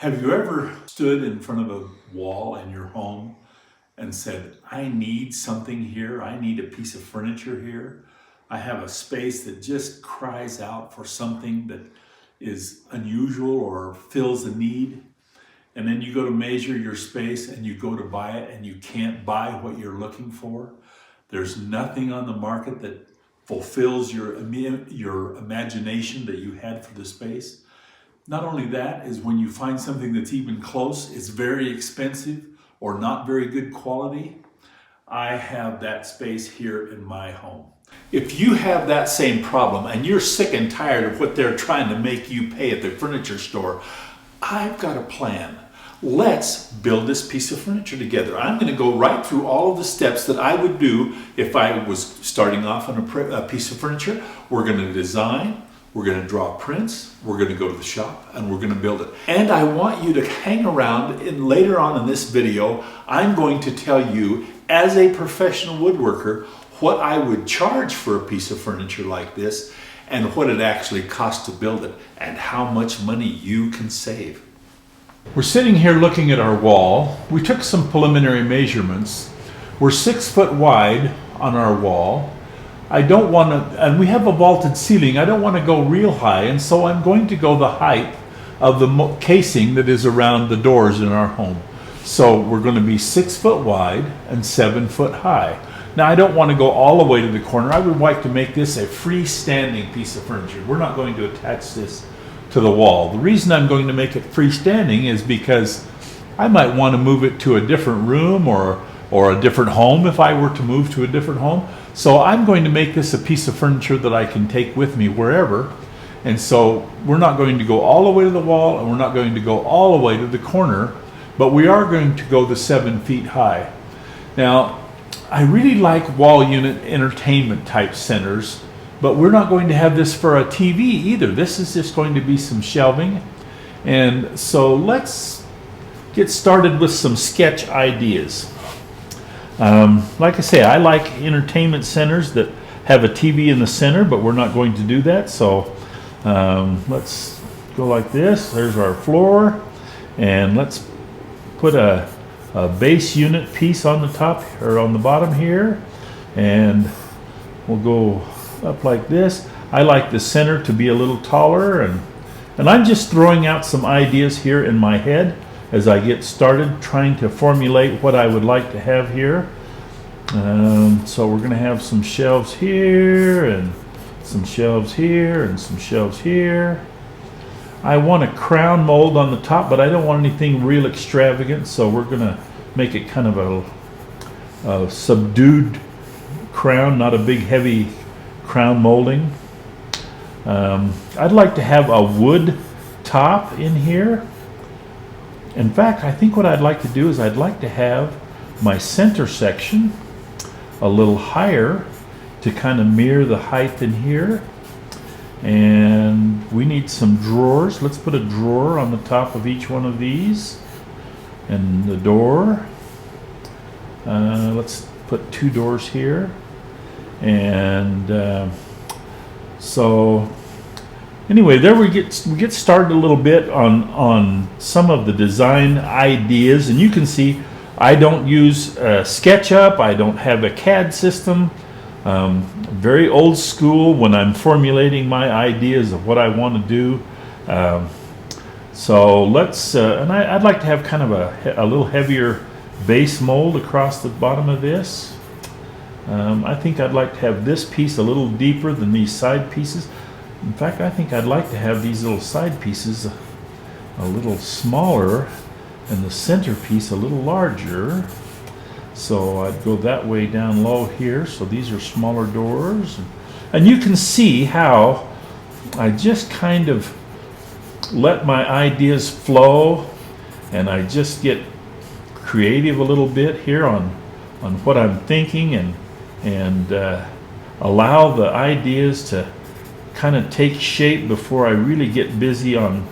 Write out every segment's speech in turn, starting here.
Have you ever stood in front of a wall in your home and said, I need something here, I need a piece of furniture here, I have a space that just cries out for something that is unusual or fills a need, and then you go to measure your space and you go to buy it and you can't buy what you're looking for? There's nothing on the market that fulfills your imagination that you had for the space. Not only that, is when you find something that's even close, it's very expensive or not very good quality. I have that space here in my home. If you have that same problem and you're sick and tired of what they're trying to make you pay at the furniture store, I've got a plan. Let's build this piece of furniture together. I'm going to go right through all of the steps that I would do if I was starting off on a piece of furniture. We're going to design. We're going to draw prints, we're going to go to the shop, and we're going to build it. And I want you to hang around, and later on in this video, I'm going to tell you, as a professional woodworker, what I would charge for a piece of furniture like this, and what it actually costs to build it, and how much money you can save. We're sitting here looking at our wall. We took some preliminary measurements. We're 6 foot wide on our wall. I don't want to, and we have a vaulted ceiling, I don't want to go real high, and so I'm going to go the height of the casing that is around the doors in our home. So we're going to be 6 foot wide and 7 foot high. Now I don't want to go all the way to the corner. I would like to make this a freestanding piece of furniture. We're not going to attach this to the wall. The reason I'm going to make it freestanding is because I might want to move it to a different room or a different home if I were to move to a different home. So I'm going to make this a piece of furniture that I can take with me wherever. And so we're not going to go all the way to the wall, and we're not going to go all the way to the corner, but we are going to go the 7 feet high. Now, I really like wall unit entertainment type centers, but we're not going to have this for a TV either. This is just going to be some shelving. And so let's get started with some sketch ideas. Like I say, I like entertainment centers that have a TV in the center, but we're not going to do that. So let's go like this. There's our floor, and let's put a base unit piece on the top or on the bottom here, and we'll go up like this. I like the center to be a little taller, and I'm just throwing out some ideas here in my head as I get started trying to formulate what I would like to have here. So we're going to have some shelves here, and some shelves here, and some shelves here. I want a crown mold on the top, but I don't want anything real extravagant, so we're going to make it kind of a subdued crown, not a big heavy crown molding. I'd like to have a wood top in here. In fact, I think what I'd like to do is I'd like to have my center section a little higher to kind of mirror the height in here. And we need some drawers. Let's put a drawer on the top of each one of these. And the door. Let's put 2 doors here. And so anyway, there we get started a little bit on some of the design ideas, and you can see I don't use SketchUp. I don't have a CAD system. Very old school when I'm formulating my ideas of what I want to do. So let's, and I'd like to have kind of a little heavier base mold across the bottom of this. I think I'd like to have this piece a little deeper than these side pieces. In fact, I think I'd like to have these little side pieces a little smaller and the center piece a little larger. So I'd go that way down low here. So these are smaller doors. And you can see how I just kind of let my ideas flow, and I just get creative a little bit here on what I'm thinking, and allow the ideas to kind of take shape before I really get busy on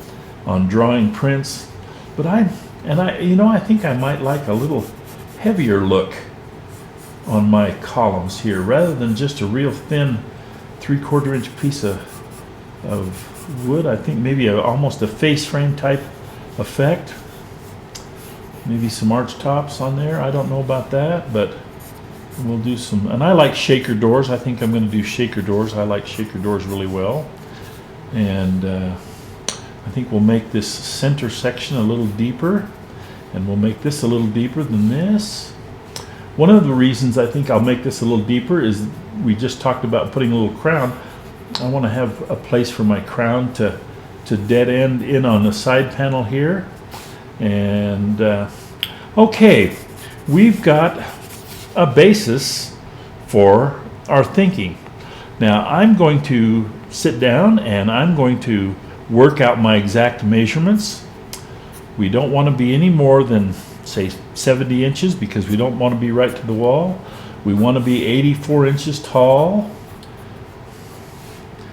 drawing prints. But I think I might like a little heavier look on my columns here, rather than just a real thin 3/4 inch piece of wood. I think maybe almost a face frame type effect. Maybe some arch tops on there. I don't know about that, but we'll do some. And I like shaker doors. I think I'm going to do shaker doors. I like shaker doors really well. And I think we'll make this center section a little deeper, and we'll make this a little deeper than this. One of the reasons I think I'll make this a little deeper is we just talked about putting a little crown. I want to have a place for my crown to dead end in on the side panel here. And okay, we've got a basis for our thinking. Now I'm going to sit down and I'm going to work out my exact measurements. We don't want to be any more than, say, 70 inches because we don't want to be right to the wall. We want to be 84 inches tall.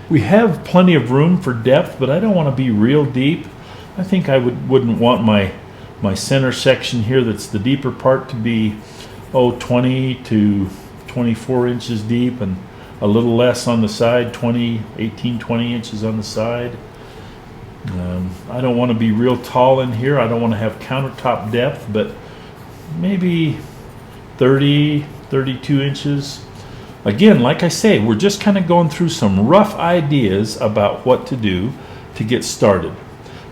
We have plenty of room for depth, but I don't want to be real deep. I think I wouldn't want my center section here, that's the deeper part, to be 20 to 24 inches deep, and a little less on the side, 18, 20 inches on the side. I don't want to be real tall in here. I don't want to have countertop depth, but maybe 30, 32 inches. Again, like I say, we're just kind of going through some rough ideas about what to do to get started.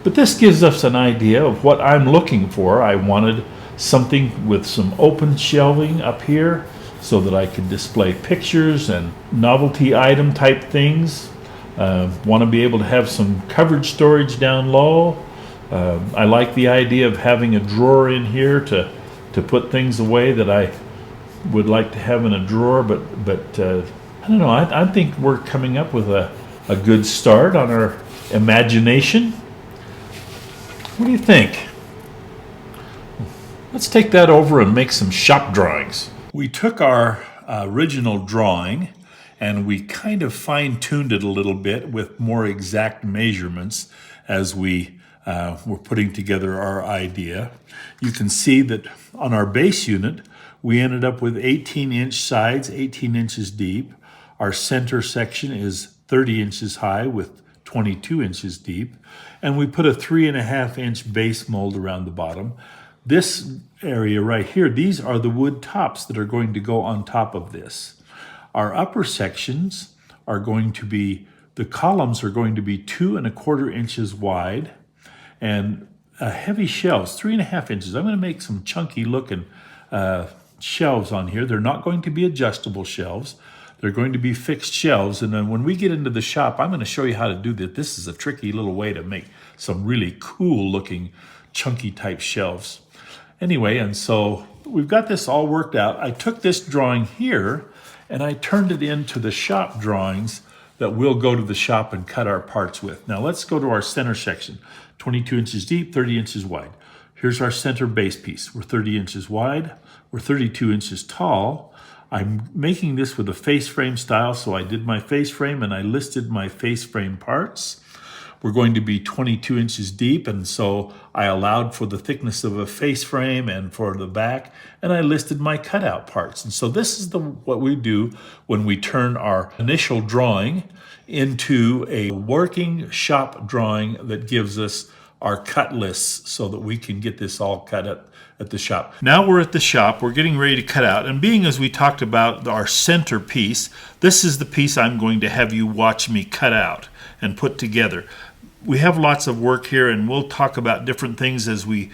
But this gives us an idea of what I'm looking for. I wanted something with some open shelving up here so that I could display pictures and novelty item type things. Want to be able to have some coverage storage down low. I like the idea of having a drawer in here to put things away that I would like to have in a drawer, but I don't know. I think we're coming up with a good start on our imagination. What do you think? Let's take that over and make some shop drawings. We took our original drawing and we kind of fine-tuned it a little bit with more exact measurements as we were putting together our idea. You can see that on our base unit, we ended up with 18-inch sides, 18 inches deep. Our center section is 30 inches high with 22 inches deep. And we put a 3.5-inch base mold around the bottom. This area right here, these are the wood tops that are going to go on top of this. Our upper sections are going to be, the columns are going to be 2.25 inches wide, and heavy shelves, 3.5 inches. I'm going to make some chunky looking shelves on here. They're not going to be adjustable shelves. They're going to be fixed shelves. And then when we get into the shop, I'm going to show you how to do that. This is a tricky little way to make some really cool looking chunky type shelves. Anyway, and so we've got this all worked out. I took this drawing here and I turned it into the shop drawings that we'll go to the shop and cut our parts with. Now let's go to our center section. 22 inches deep, 30 inches wide. Here's our center base piece. We're 30 inches wide. We're 32 inches tall. I'm making this with a face frame style, so I did my face frame and I listed my face frame parts. We're going to be 22 inches deep, and so I allowed for the thickness of a face frame and for the back, and I listed my cutout parts. And so this is what we do when we turn our initial drawing into a working shop drawing that gives us our cut lists so that we can get this all cut up at the shop. Now we're at the shop, we're getting ready to cut out, and being as we talked about our center piece, this is the piece I'm going to have you watch me cut out and put together. We have lots of work here, and we'll talk about different things as we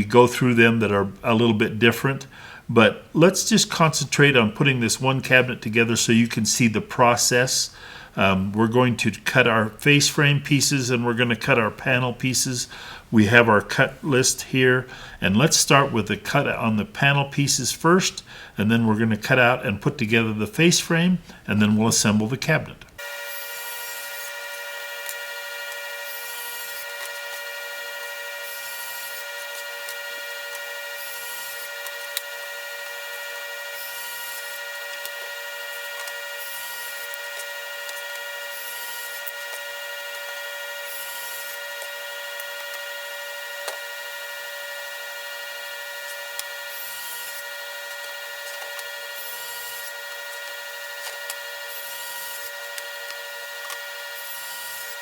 go through them that are a little bit different. But let's just concentrate on putting this one cabinet together so you can see the process. We're going to cut our face frame pieces and we're going to cut our panel pieces. We have our cut list here, and let's start with the cut on the panel pieces first, and then we're going to cut out and put together the face frame, and then we'll assemble the cabinet.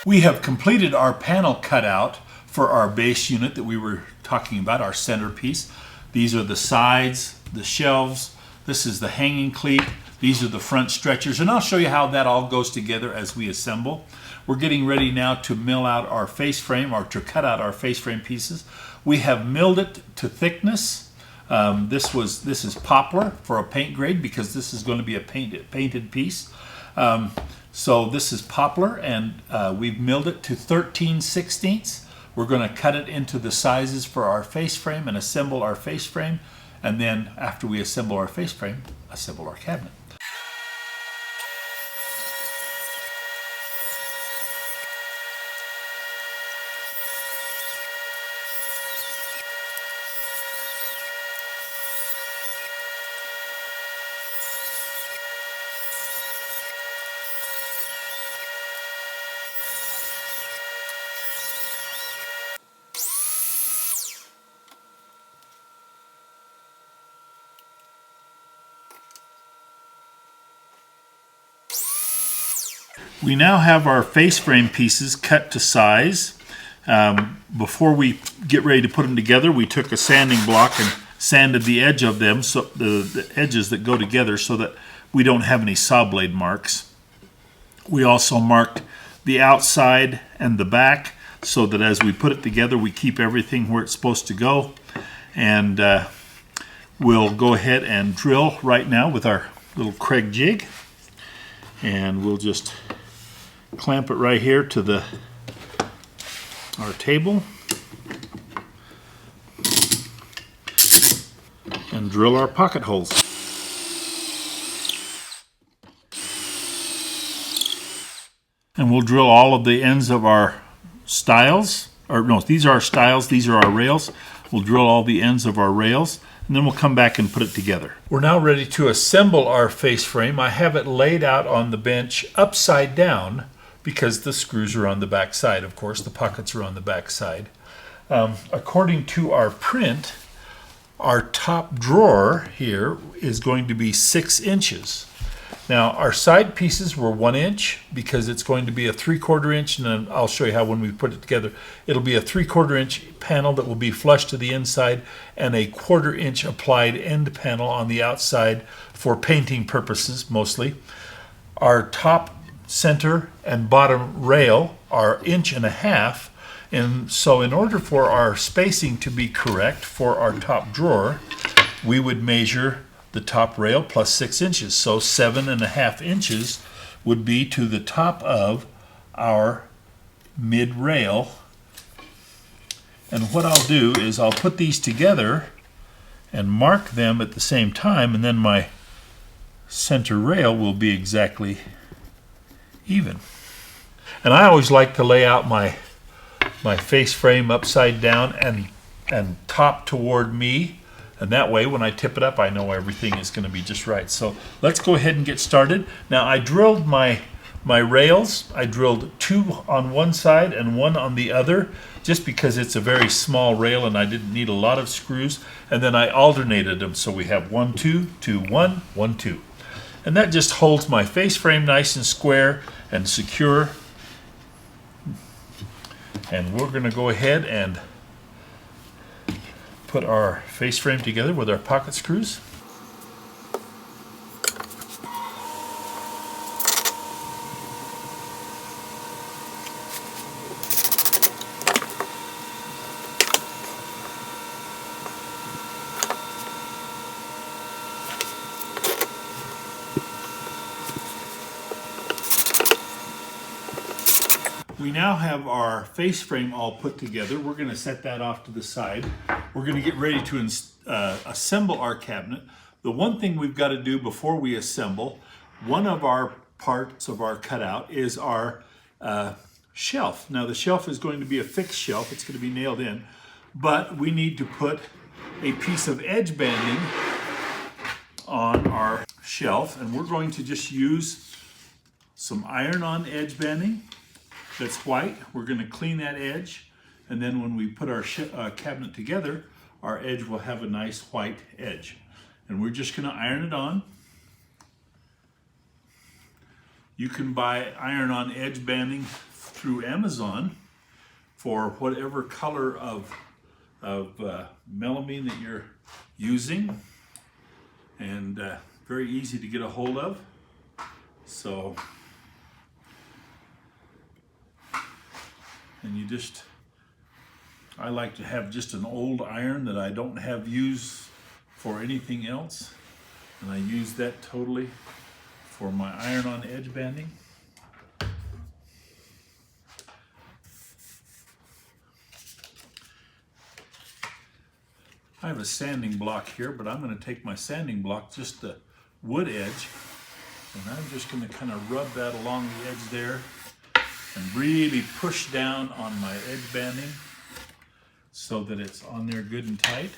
We have completed our panel cutout for our base unit that we were talking about, our centerpiece. These are the sides, the shelves. This is the hanging cleat. These are the front stretchers, and I'll show you how that all goes together as we assemble. We're getting ready now to mill out our face frame, or to cut out our face frame pieces. We have milled it to thickness. This is poplar for a paint grade, because this is going to be a painted piece. So this is poplar, and we've milled it to 13/16. We're going to cut it into the sizes for our face frame and assemble our face frame. And then after we assemble our face frame, assemble our cabinet. We now have our face frame pieces cut to size. Before we get ready to put them together, we took a sanding block and sanded the edge of them, so the edges that go together, so that we don't have any saw blade marks. We also marked the outside and the back, so that as we put it together, we keep everything where it's supposed to go. And we'll go ahead and drill right now with our little Craig jig, and we'll just clamp it right here to our table and drill our pocket holes. And we'll drill all of the ends of our stiles, or no, these are our stiles, these are our rails. We'll drill all the ends of our rails, and then we'll come back and put it together. We're now ready to assemble our face frame. I have it laid out on the bench upside down, because the screws are on the back side. Of course, the pockets are on the back side. According to our print, our top drawer here is going to be 6 inches. Now, our side pieces were 1 inch, because it's going to be a 3/4 inch, and then I'll show you how when we put it together, it'll be a 3/4 inch panel that will be flush to the inside, and a 1/4 inch applied end panel on the outside for painting purposes mostly. Our top, center, and bottom rail are 1.5 inches, and so in order for our spacing to be correct for our top drawer, we would measure the top rail plus 6 inches. So 7.5 inches would be to the top of our mid rail. And what I'll do is I'll put these together and mark them at the same time, and then my center rail will be exactly even. And I always like to lay out my face frame upside down and top toward me, and that way when I tip it up, I know everything is going to be just right. So let's go ahead and get started. Now, I drilled my rails. I drilled 2 on one side and 1 on the other, just because it's a very small rail and I didn't need a lot of screws. And then I alternated them, so we have 1 2 2 1 1 2. And that just holds my face frame nice and square and secure. And we're going to go ahead and put our face frame together with our pocket screws. We now have our face frame all put together. We're going to set that off to the side. We're going to get ready to assemble our cabinet. The one thing we've got to do before we assemble, one of our parts of our cutout is our shelf. Now, the shelf is going to be a fixed shelf. It's going to be nailed in, but we need to put a piece of edge banding on our shelf, and we're going to just use some iron-on edge banding that's white. We're going to clean that edge, and then when we put our cabinet together, our edge will have a nice white edge. And we're just going to iron it on. You can buy iron-on edge banding through Amazon, for whatever color of melamine that you're using, and very easy to get a hold of. So, and I like to have just an old iron that I don't have used for anything else, and I use that totally for my iron-on edge banding. I have a sanding block here, but I'm going to take my sanding block, just the wood edge, and I'm just going to kind of rub that along the edge there and really push down on my edge banding so that it's on there good and tight.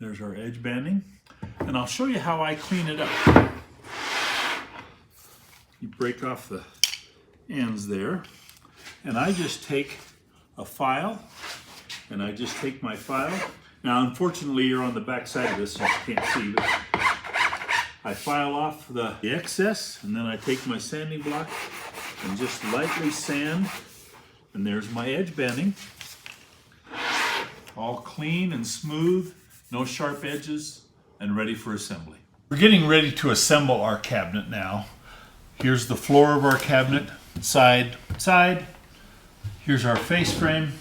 There's our edge banding, and I'll show you how I clean it up. You break off the ends there, and I just take a file, and I just take my file. Now, unfortunately, you're on the back side of this, so you can't see, but I file off the excess, and then I take my sanding block and just lightly sand, and there's my edge banding. All clean and smooth, no sharp edges, and ready for assembly. We're getting ready to assemble our cabinet now. Here's the floor of our cabinet, side, side. Here's our face frame.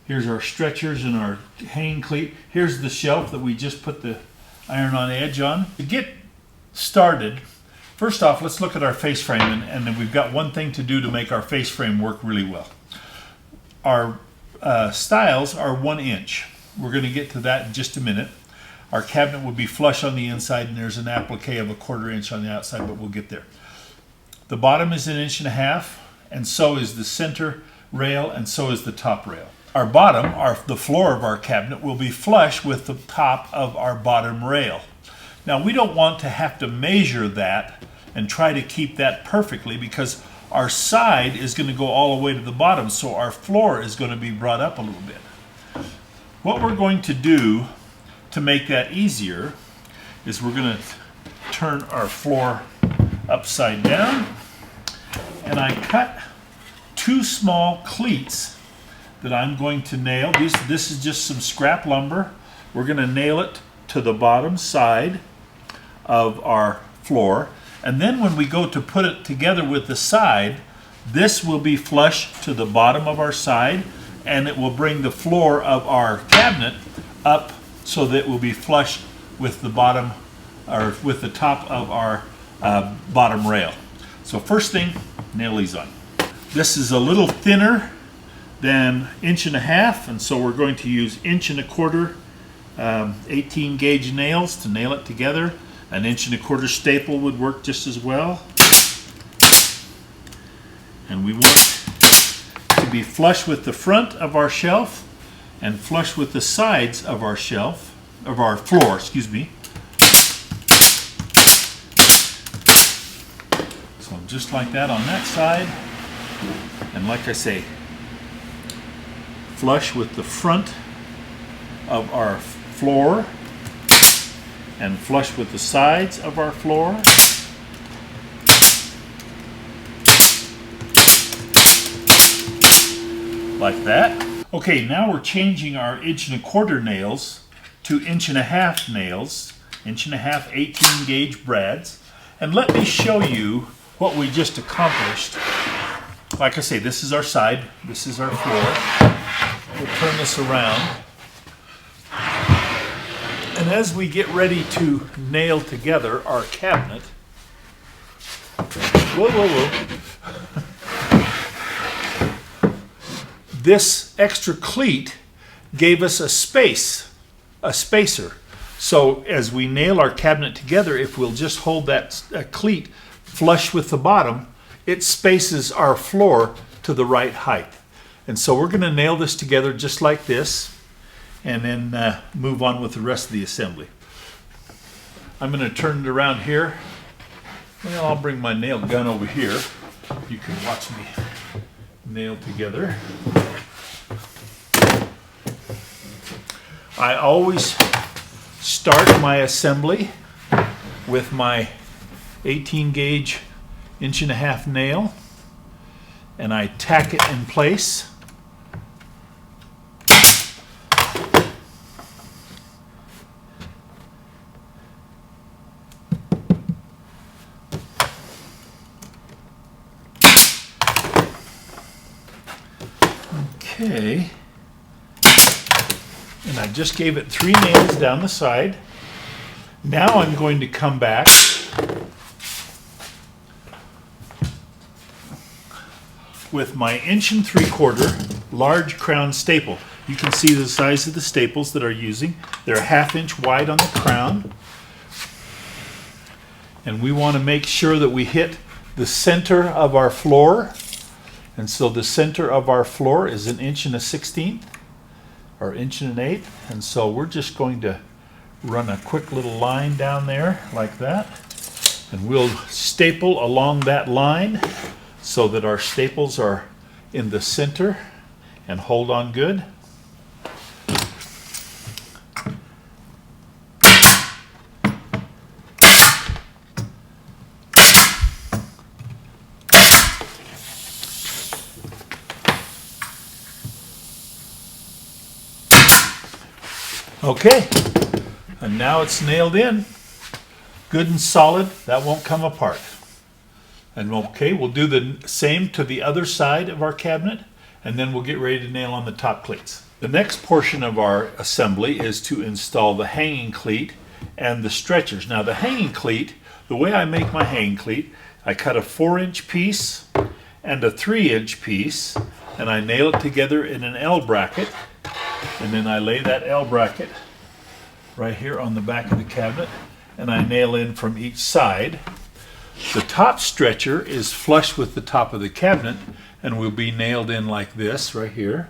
Here's our stretchers and our hanging cleat. Here's the shelf that we just put the iron-on edge on. To get started, first off, let's look at our face frame, and then we've got one thing to do to make our face frame work really well. Our stiles are 1 inch. We're going to get to that in just a minute. Our cabinet will be flush on the inside, and there's an applique of 1/4 inch on the outside, but we'll get there. The bottom is 1.5 inches, and so is the center rail, and so is the top rail. Our bottom, the floor of our cabinet, will be flush with the top of our bottom rail. Now, we don't want to have to measure that and try to keep that perfectly, because our side is going to go all the way to the bottom, so our floor is going to be brought up a little bit. What we're going to do to make that easier is we're going to turn our floor upside down, and I cut 2 small cleats that I'm going to nail. This is just some scrap lumber. We're going to nail it to the bottom side of our floor, and then when we go to put it together with the side, this will be flush to the bottom of our side, and it will bring the floor of our cabinet up so that it will be flush with the bottom, or with the top of our bottom rail. So first thing, nail these on. This is a little thinner than 1.5 inches, and so we're going to use 1.25 inch 18 gauge nails to nail it together. 1.25 inch staple would work just as well. And we want to be flush with the front of our shelf and flush with the sides of our shelf, of our floor, excuse me. So just like that on that side. And like I say, flush with the front of our floor and flush with the sides of our floor. Like that. Okay, now we're changing our 1.25 inch nails to 1.5 inch nails, 1.5 inch 18 gauge brads. And let me show you what we just accomplished. Like I say, this is our side, this is our floor. We'll turn this around. And as we get ready to nail together our cabinet, this extra cleat gave us a spacer. So as we nail our cabinet together, if we'll just hold that cleat flush with the bottom, it spaces our floor to the right height. And so we're going to nail this together just like this, and then move on with the rest of the assembly. I'm going to turn it around here. Well, I'll bring my nail gun over here. You can watch me nail together. I always start my assembly with my 18 gauge 1.5 inch nail, and I tack it in place. Okay, and I just gave it 3 nails down the side. Now I'm going to come back with my 1 3/4" large crown staple. You can see the size of the staples that I'm using. They're 1/2 inch wide on the crown. And we want to make sure that we hit the center of our floor. And so the center of our floor is 1 1/16", or 1 1/8". And so we're just going to run a quick little line down there like that. And we'll staple along that line so that our staples are in the center and hold on good. Okay, and now it's nailed in, good and solid. That won't come apart. And okay, we'll do the same to the other side of our cabinet, and then we'll get ready to nail on the top cleats. The next portion of our assembly is to install the hanging cleat and the stretchers. Now the hanging cleat, the way I make my hanging cleat, I cut a 4-inch piece and a 3-inch piece, and I nail it together in an L bracket. And then I lay that L bracket right here on the back of the cabinet, and I nail in from each side. The top stretcher is flush with the top of the cabinet and will be nailed in like this right here.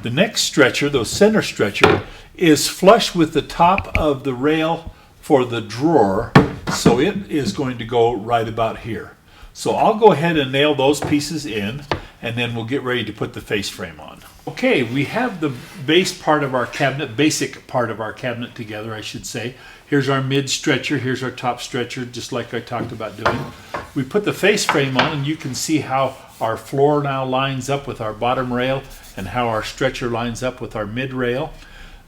The next stretcher, the center stretcher, is flush with the top of the rail for the drawer, so it is going to go right about here. So I'll go ahead and nail those pieces in, and then we'll get ready to put the face frame on. Okay, we have the base part of our cabinet, basic part of our cabinet together, I should say. Here's our mid stretcher, here's our top stretcher, just like I talked about doing. We put the face frame on, and you can see how our floor now lines up with our bottom rail and how our stretcher lines up with our mid rail.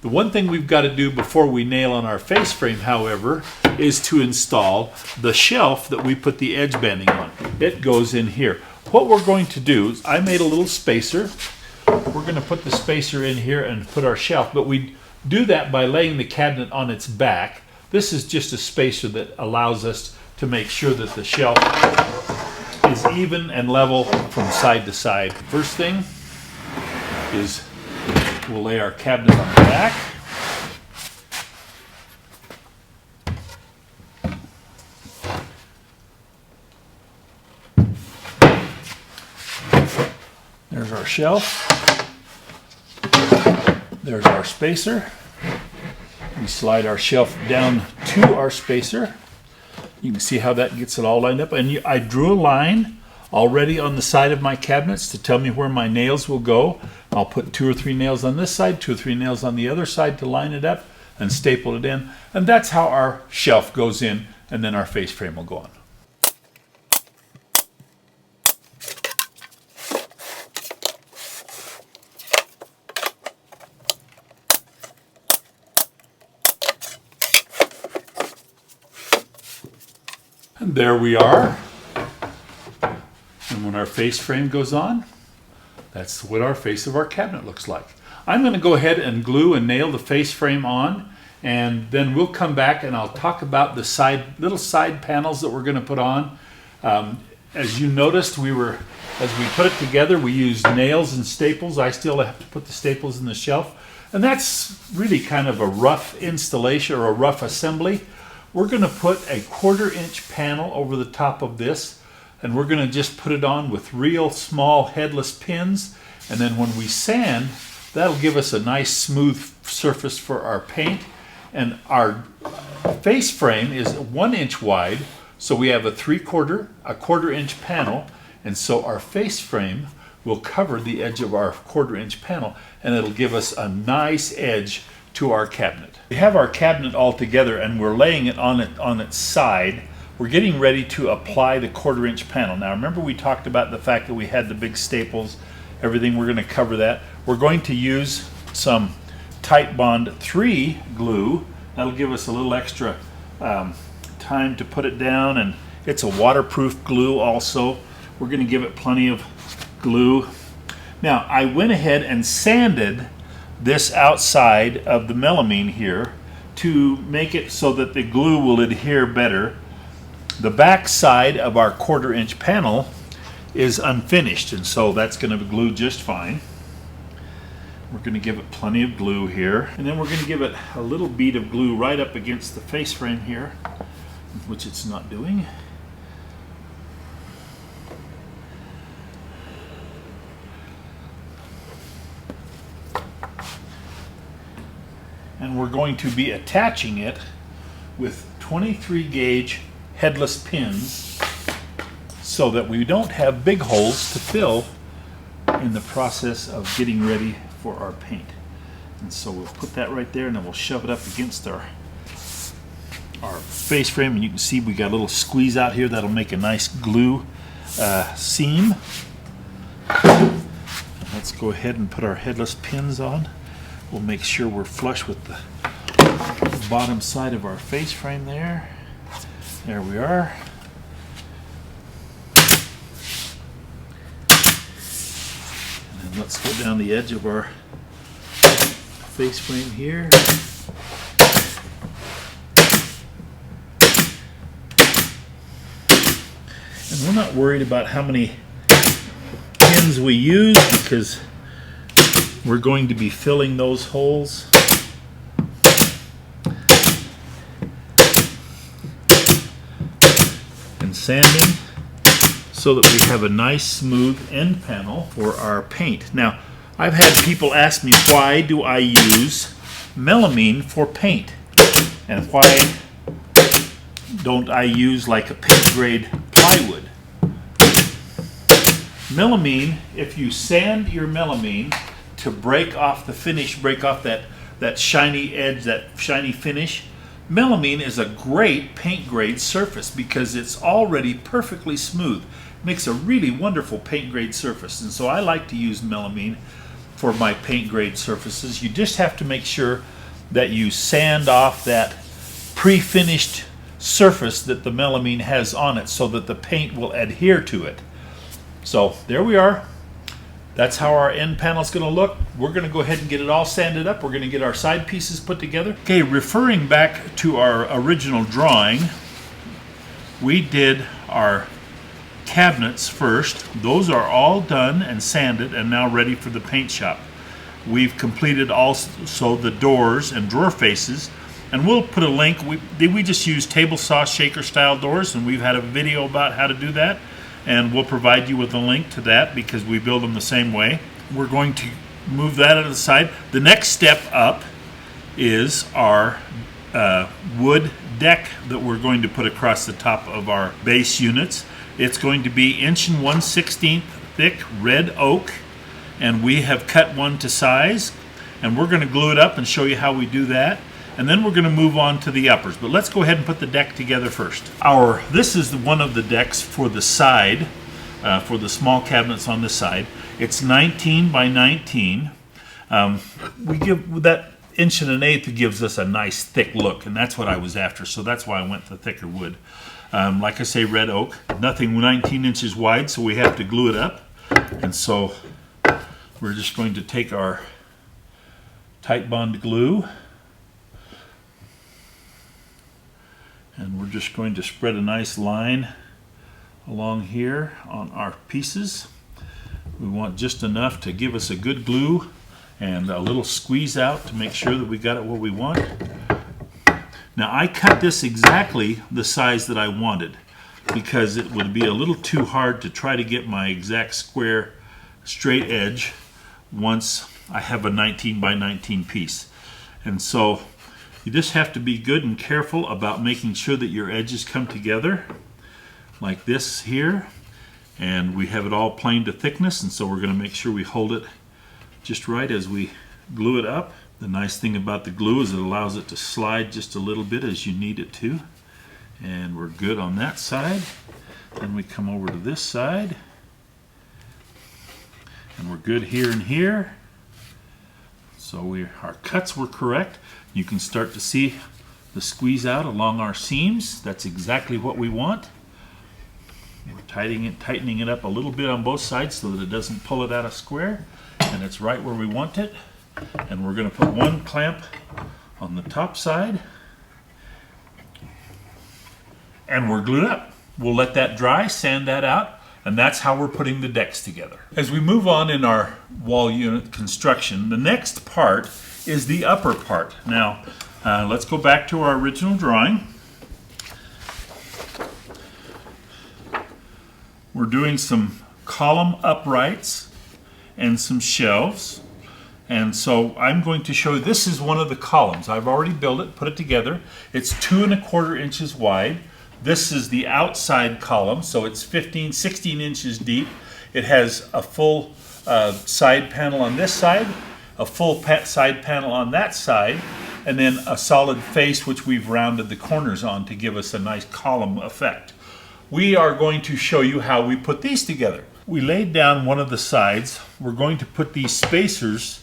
The one thing we've got to do before we nail on our face frame, however, is to install the shelf that we put the edge banding on. It goes in here. What we're going to do is, I made a little spacer. We're going to put the spacer in here and put our shelf, but we do that by laying the cabinet on its back. This is just a spacer that allows us to make sure that the shelf is even and level from side to side. First thing is we'll lay our cabinet on the back. There's our shelf. There's our spacer. We slide our shelf down to our spacer. You can see how that gets it all lined up. And I drew a line already on the side of my cabinets to tell me where my nails will go. I'll put 2 or 3 nails on this side, 2 or 3 nails on the other side to line it up and staple it in. And that's how our shelf goes in, and then our face frame will go on. And there we are. And when our face frame goes on, that's what our face of our cabinet looks like. I'm going to go ahead and glue and nail the face frame on, and then we'll come back and I'll talk about the little side panels that we're going to put on. As you noticed, as we put it together, we used nails and staples. I still have to put the staples in the shelf, and that's really kind of a rough installation or a rough assembly. We're going to put a 1/4 inch panel over the top of this, and we're going to just put it on with real small headless pins, and then when we sand, that'll give us a nice smooth surface for our paint. And our face frame is 1 inch wide, so we have a 1/4 inch panel, and so our face frame will cover the edge of our 1/4 inch panel, and it'll give us a nice edge to our cabinet. We have our cabinet all together, and we're laying it on its side we're getting ready to apply the 1/4 inch panel. Now remember we talked about the fact that we had the big staples, everything. We're going to cover that. We're going to use some Titebond 3 glue. That'll give us a little extra time to put it down, and it's a waterproof glue also. We're going to give it plenty of glue. Now I went ahead and sanded this outside of the melamine here to make it so that the glue will adhere better. The back side of our 1/4 inch panel is unfinished, and so that's going to glue just fine. We're going to give it plenty of glue here, and then we're going to give it a little bead of glue right up against the face frame here, which it's not doing. And we're going to be attaching it with 23 gauge headless pins so that we don't have big holes to fill in the process of getting ready for our paint. And so we'll put that right there, and then we'll shove it up against our face frame, and you can see we got a little squeeze out here that'll make a nice glue seam. Let's go ahead and put our headless pins on. We'll make sure we're flush with the bottom side of our face frame there. There we are. And then let's go down the edge of our face frame here. And we're not worried about how many pins we use because we're going to be filling those holes. And sanding so that we have a nice smooth end panel for our paint. Now, I've had people ask me, why do I use melamine for paint? And why don't I use like a paint grade plywood? Melamine, if you sand your melamine to break off the finish, break off that shiny edge, that shiny finish, melamine is a great paint grade surface because it's already perfectly smooth. Makes a really wonderful paint grade surface, and so I like to use melamine for my paint grade surfaces. You just have to make sure that you sand off that pre-finished surface that the melamine has on it so that the paint will adhere to it. So there we are. That's how our end panel is going to look. We're going to go ahead and get it all sanded up. We're going to get our side pieces put together. Okay, referring back to our original drawing, we did our cabinets first. Those are all done and sanded and now ready for the paint shop. We've completed also the doors and drawer faces, and we'll put a link. We just use table saw shaker style doors, and we've had a video about how to do that, and we'll provide you with a link to that because we build them the same way. We're going to move that out of the side. The next step up is our wood deck that we're going to put across the top of our base units. It's going to be 1 1/16 thick red oak, and we have cut one to size, and we're going to glue it up and show you how we do that. And then we're going to move on to the uppers. But let's go ahead and put the deck together first. This is one of the decks for the side, for the small cabinets on this side. It's 19 by 19. We give that 1 1/8 gives us a nice thick look, and that's what I was after. So that's why I went the thicker wood. Like I say, red oak, nothing 19 inches wide, so we have to glue it up. And so we're just going to take our Titebond glue, and we're just going to spread a nice line along here on our pieces. We want just enough to give us a good glue and a little squeeze out to make sure that we got it what we want. Now I cut this exactly the size that I wanted because it would be a little too hard to try to get my exact square straight edge once I have a 19 by 19 piece. And so you just have to be good and careful about making sure that your edges come together like this here, and we have it all planed to thickness, and so we're going to make sure we hold it just right as we glue it up. The nice thing about the glue is it allows it to slide just a little bit as you need it to, And we're good on that side. Then we come over to this side. And we're good here and here. So our cuts were correct. You can start to see the squeeze out along our seams. That's exactly what we want. We're tightening it up a little bit on both sides so that it doesn't pull it out of square. And it's right where we want it. And we're going to put one clamp on the top side. And we're glued up. We'll let that dry, sand that out, and that's how we're putting the decks together. As we move on in our wall unit construction, the next part is the upper part. Now, let's go back to our original drawing. We're doing some column uprights and some shelves. And so I'm going to show you, this is one of the columns. I've already built it, put it together. It's 2 1/4 inches wide. This is the outside column, so it's 16 inches deep. It has a full side panel on this side, a full side panel on that side, and then a solid face which we've rounded the corners on to give us a nice column effect. We are going to show you how we put these together. We laid down one of the sides. We're going to put these spacers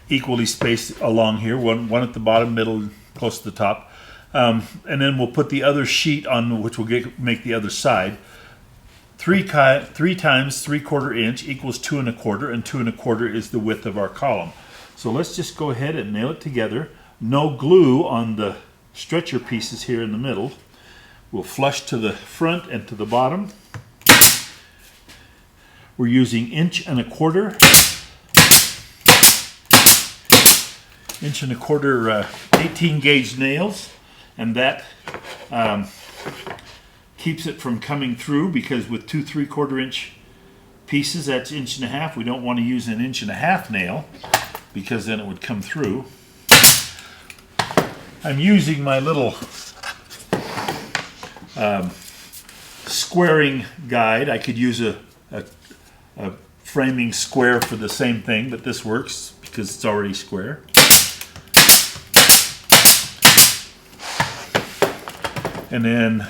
equally spaced along here, one at the bottom, middle, close to the top. And then we'll put the other sheet on which will make the other side. 3 times 3/4 inch equals 2 1/4, and 2 1/4 is the width of our column. So let's just go ahead and nail it together. No glue on the stretcher pieces here in the middle. We'll flush to the front and to the bottom. We're using 1 1/4 18 gauge nails, and that keeps it from coming through, because with 2 3/4 inch pieces, that's 1 1/2. We don't want to use an 1 1/2 nail because then it would come through. I'm using my little squaring guide. I could use a framing square for the same thing, but this works because it's already square. And then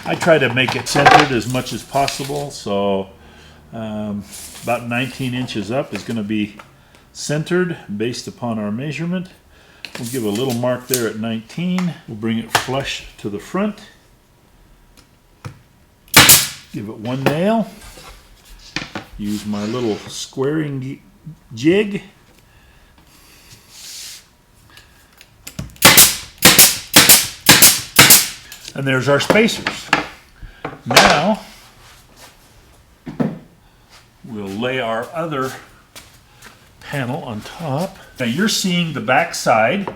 I try to make it centered as much as possible, so about 19 inches up is going to be centered based upon our measurement. We'll give a little mark there at 19. We'll bring it flush to the front. Give it one nail. Use my little squaring jig. And there's our spacers. Now, we'll lay our other panel on top. Now you're seeing the back side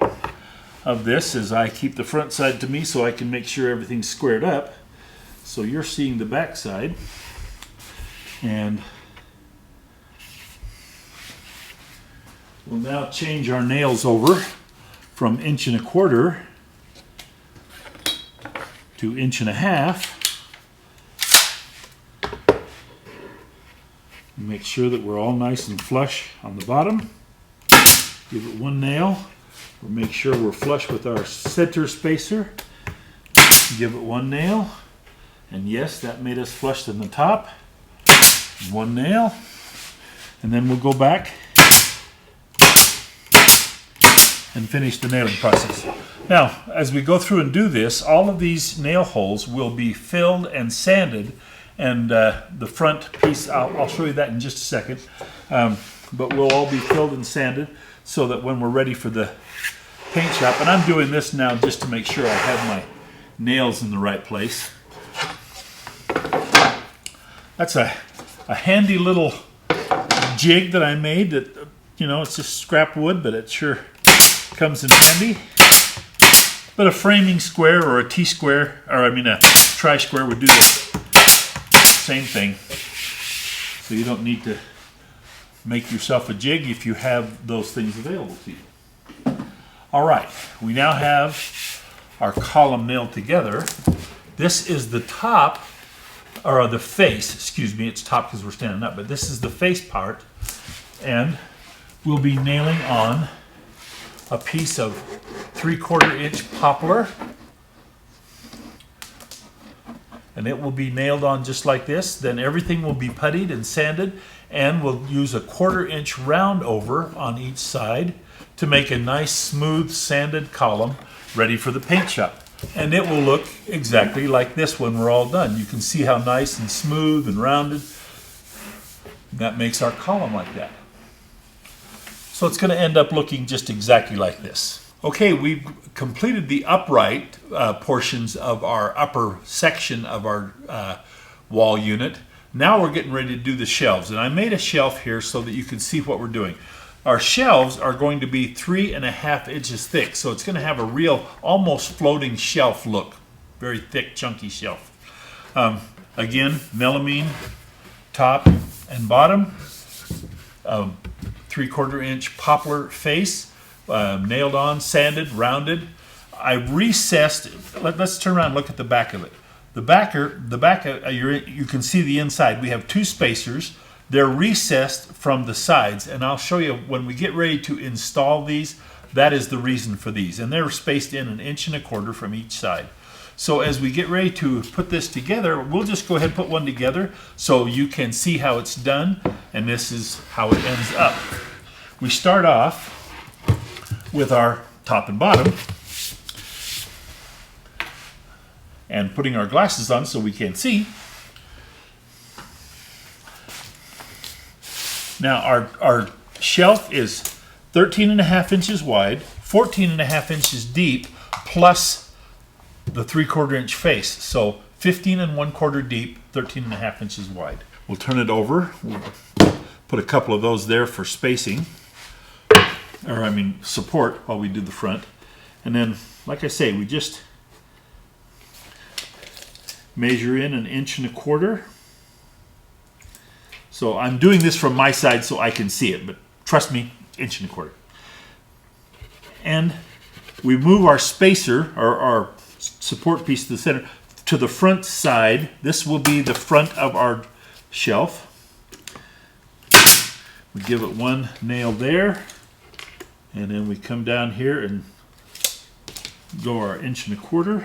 of this as I keep the front side to me so I can make sure everything's squared up. So you're seeing the back side. And we'll now change our nails over from 1 1/4 to 1 1/2. Make sure that we're all nice and flush on the bottom. Give it one nail. We'll make sure we're flush with our center spacer. Give it one nail. And yes, that made us flush on the top. One nail. And then we'll go back and finish the nailing process. Now, as we go through and do this, all of these nail holes will be filled and sanded, and the front piece, I'll show you that in just a second, but will all be filled and sanded so that when we're ready for the paint shop, and I'm doing this now just to make sure I have my nails in the right place. That's a handy little jig that I made that, you know, it's just scrap wood, but it sure comes in handy. But a framing square or a T-square, or I mean a tri-square would do the same thing. So you don't need to make yourself a jig if you have those things available to you. All right, we now have our column nailed together. This is the top, or the face, excuse me, it's top because we're standing up, but this is the face part, and we'll be nailing on a piece of 3/4 inch poplar. and it will be nailed on just like this. Then everything will be puttied and sanded, and we'll use a 1/4 inch round over on each side to make a nice smooth sanded column ready for the paint shop. And it will look exactly like this when we're all done. You can see how nice and smooth and rounded. That makes our column like that. So it's going to end up looking just exactly like this. Okay, we've completed the upright portions of our upper section of our wall unit. Now we're getting ready to do the shelves. And I made a shelf here so that you can see what we're doing. Our shelves are going to be 3.5 inches thick. So it's going to have a real almost floating shelf look. Very thick, chunky shelf. Again, melamine top and bottom. 3/4 inch poplar face. Nailed on, sanded, rounded. I recessed. Let's turn around and look at the back of it. The back, you can see the inside. We have 2 spacers. They're recessed from the sides, and I'll show you when we get ready to install these. That is the reason for these, and they're spaced in 1.25 inches from each side. So as we get ready to put this together, we'll just go ahead and put one together so you can see how it's done, and this is how it ends up. We start off with our top and bottom, and putting our glasses on so we can see. Now our shelf is 13.5 inches wide, 14.5 inches deep, plus the 3/4 inch face. So 15 1/4 deep, 13.5 inches wide. We'll turn it over. We'll put a couple of those there for spacing. Support while we do the front. And then, like I say, we just measure in 1.25 inches. So I'm doing this from my side so I can see it, but trust me, 1.25 inches. And we move our spacer, or our support piece to the center, to the front side. This will be the front of our shelf. We give it one nail there. And then we come down here and go our 1.25 inches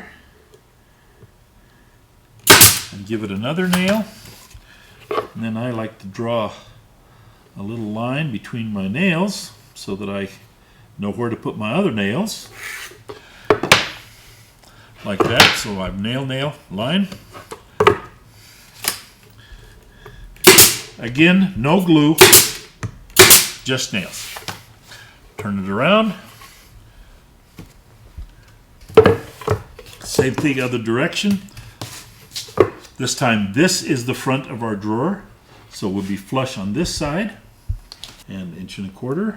and give it another nail. And then I like to draw a little line between my nails so that I know where to put my other nails. Like that. So I've nail line. Again, no glue, just nails. Turn it around. Same thing other direction. This time this is the front of our drawer. So we'll be flush on this side. And 1.25 inches.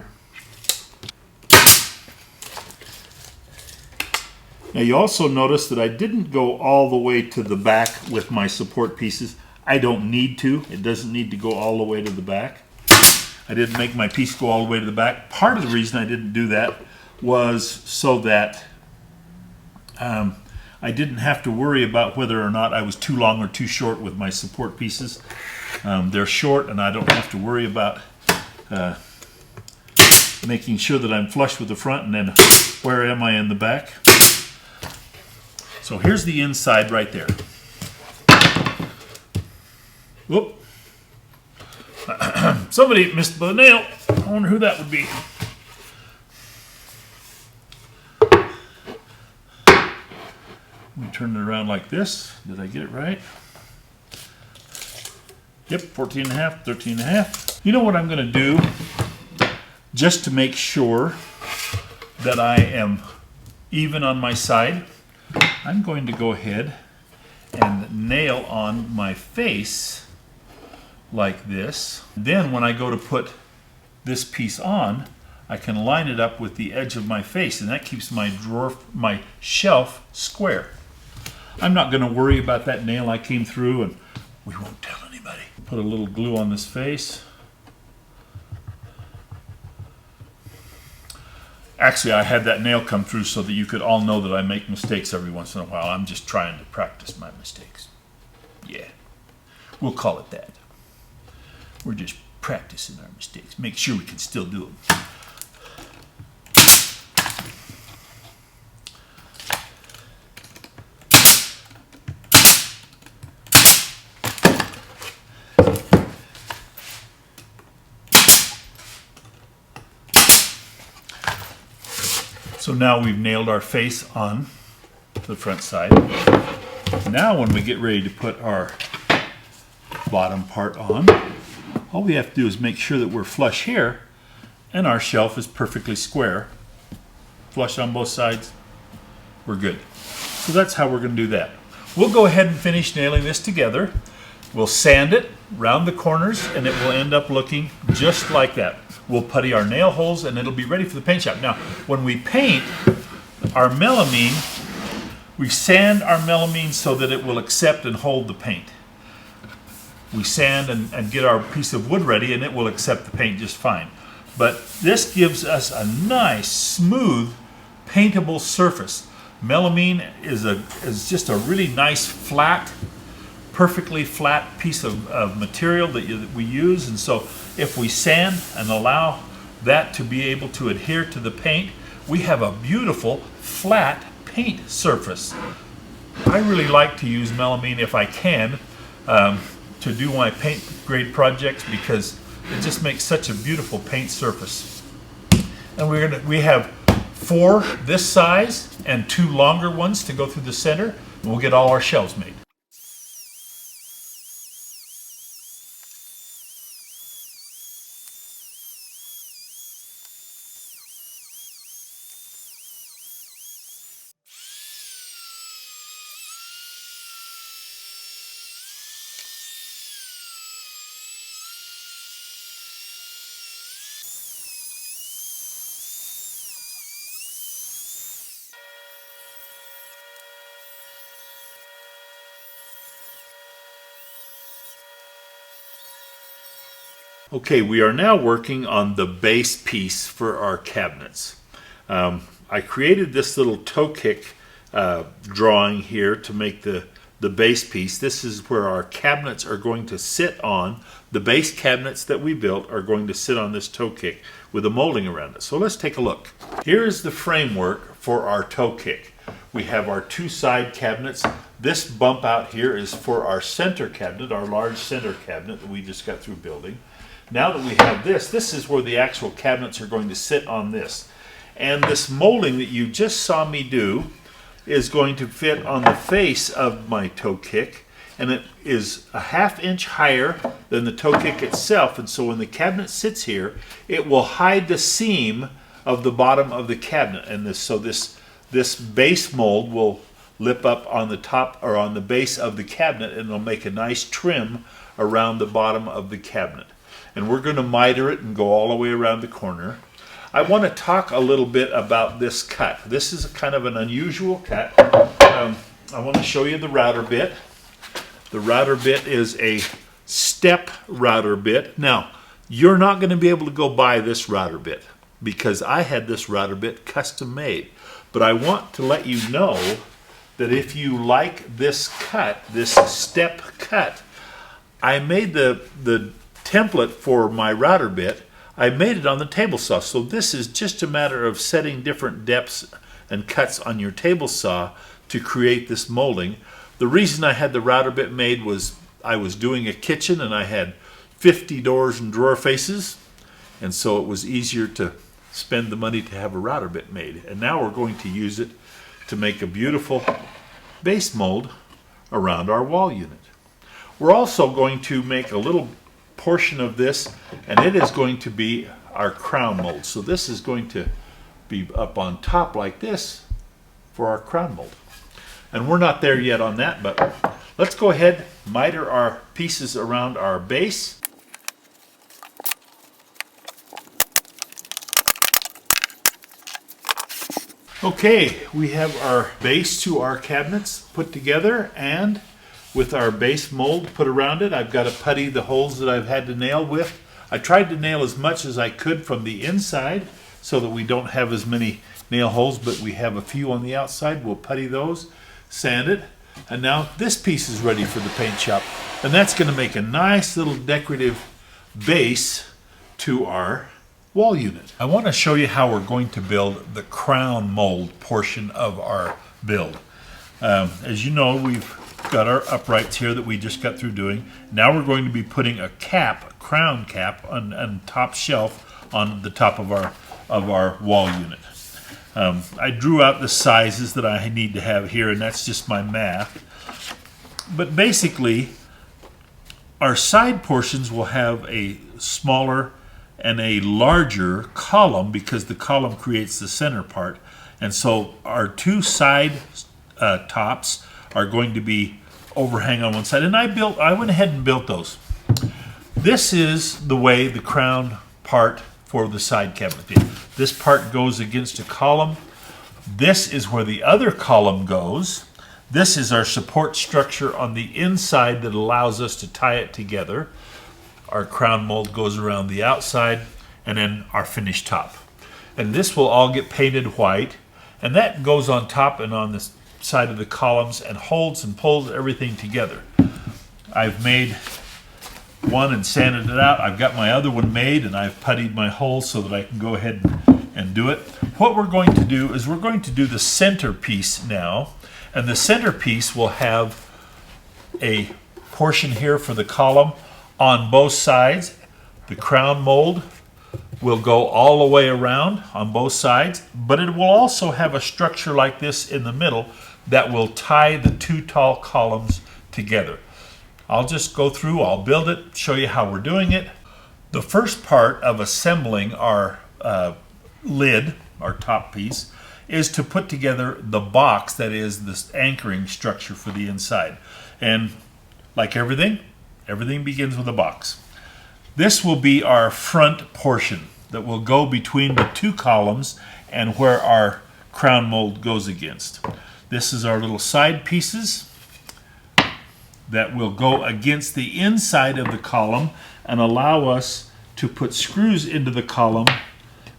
Now you also notice that I didn't go all the way to the back with my support pieces. I don't need to. It doesn't need to go all the way to the back. I didn't make my piece go all the way to the back. Part of the reason I didn't do that was so that I didn't have to worry about whether or not I was too long or too short with my support pieces. They're short, and I don't have to worry about making sure that I'm flush with the front, and then where am I in the back. So here's the inside right there. Whoop. Somebody missed the nail. I wonder who that would be. Let me turn it around like this. Did I get it right? Yep, 14.5, 13.5. You know what I'm going to do, just to make sure that I am even on my side? I'm going to go ahead and nail on my face like this. Then when I go to put this piece on, I can line it up with the edge of my face, and that keeps my drawer, my shelf square. I'm not going to worry about that nail I came through, and we won't tell anybody. Put a little glue on this face. Actually, I had that nail come through so that you could all know that I make mistakes every once in a while. I'm just trying to practice my mistakes. Yeah, we'll call it that. We're just practicing our mistakes. Make sure we can still do them. So now we've nailed our face on the front side. Now when we get ready to put our bottom part on, all we have to do is make sure that we're flush here and our shelf is perfectly square. Flush on both sides, we're good. So that's how we're going to do that. We'll go ahead and finish nailing this together. We'll sand it round the corners and it will end up looking just like that. We'll putty our nail holes and it'll be ready for the paint shop. Now, when we paint our melamine, we sand our melamine so that it will accept and hold the paint. We sand and get our piece of wood ready and it will accept the paint just fine. But this gives us a nice, smooth, paintable surface. Melamine is just a really nice, flat, perfectly flat piece of material that we use. And so if we sand and allow that to be able to adhere to the paint, we have a beautiful, flat paint surface. I really like to use melamine if I can to do my paint grade projects because it just makes such a beautiful paint surface. And we have 4 this size and 2 longer ones to go through the center, and we'll get all our shelves made. Okay, we are now working on the base piece for our cabinets. I created this little toe kick drawing here to make the base piece. This is where our cabinets are going to sit on. The base cabinets that we built are going to sit on this toe kick with a molding around it. So let's take a look. Here is the framework for our toe kick. We have our 2 side cabinets. This bump out here is for our center cabinet, our large center cabinet that we just got through building. Now that we have this is where the actual cabinets are going to sit on this. And this molding that you just saw me do is going to fit on the face of my toe kick, and it is a 1/2 inch higher than the toe kick itself. And so when the cabinet sits here, it will hide the seam of the bottom of the cabinet. And this base mold will lip up on the top or on the base of the cabinet, and it'll make a nice trim around the bottom of the cabinet. And we're going to miter it and go all the way around the corner. I want to talk a little bit about this cut. This is kind of an unusual cut. I want to show you the router bit. The router bit is a step router bit. Now, you're not going to be able to go buy this router bit because I had this router bit custom made. But I want to let you know that if you like this cut, this step cut, I made the template for my router bit. I made it on the table saw. So this is just a matter of setting different depths and cuts on your table saw to create this molding. The reason I had the router bit made was I was doing a kitchen and I had 50 doors and drawer faces, and so it was easier to spend the money to have a router bit made. And now we're going to use it to make a beautiful base mold around our wall unit. We're also going to make a little portion of this, and it is going to be our crown mold. So this is going to be up on top like this for our crown mold. And we're not there yet on that, but let's go ahead, miter our pieces around our base. Okay, we have our base to our cabinets put together, and with our base mold put around it, I've got to putty the holes that I've had to nail with. I tried to nail as much as I could from the inside so that we don't have as many nail holes, but we have a few on the outside. We'll putty those, sand it, and now this piece is ready for the paint shop. And that's going to make a nice little decorative base to our wall unit. I want to show you how we're going to build the crown mold portion of our build. As you know, we've got our uprights here that we just got through doing. Now we're going to be putting a crown cap on top shelf on the top of our wall unit. I drew out the sizes that I need to have here, and that's just my math. But basically, our side portions will have a smaller and a larger column because the column creates the center part. And so our two side tops are going to be overhang on one side. And I went ahead and built those. This is the way the crown part for the side cabinet is. This part goes against a column. This is where the other column goes. This is our support structure on the inside that allows us to tie it together. Our crown mold goes around the outside, and then our finished top. And this will all get painted white, and that goes on top and on the side of the columns and holds and pulls everything together. I've made one and sanded it out. I've got my other one made, and I've puttied my holes so that I can go ahead and do it. What we're going to do is we're going to do the centerpiece now, and the centerpiece will have a portion here for the column on both sides. The crown mold will go all the way around on both sides, but it will also have a structure like this in the middle that will tie the two tall columns together. I'll just go through, I'll build it, show you how we're doing it. The first part of assembling our lid, our top piece, is to put together the box that is this anchoring structure for the inside. And like everything begins with a box. This will be our front portion that will go between the two columns and where our crown mold goes against. This is our little side pieces that will go against the inside of the column and allow us to put screws into the column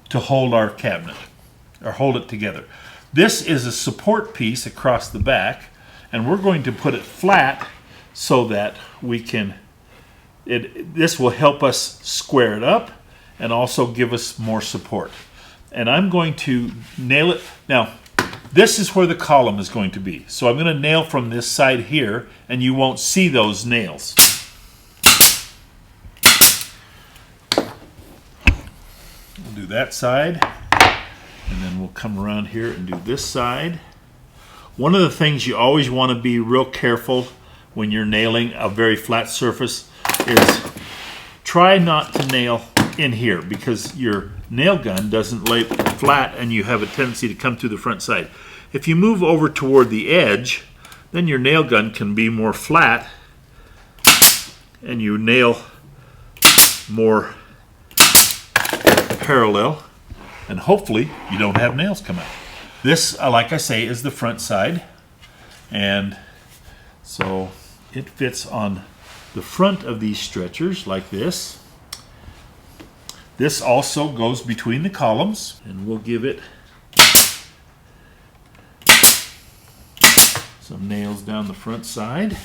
to hold our cabinet, or hold it together. This is a support piece across the back, and we're going to put it flat so that we can, this will help us square it up and also give us more support. And I'm going to nail it. Now, this is where the column is going to be. So I'm going to nail from this side here, and you won't see those nails. We'll do that side, and then we'll come around here and do this side. One of the things you always want to be real careful when you're nailing a very flat surface is try not to nail in here, because your nail gun doesn't lay flat and you have a tendency to come through the front side. If you move over toward the edge, then your nail gun can be more flat and you nail more parallel, and hopefully you don't have nails come out. This, like I say, is the front side, and so it fits on the front of these stretchers like this. This also goes between the columns, and we'll give it some nails down the front side.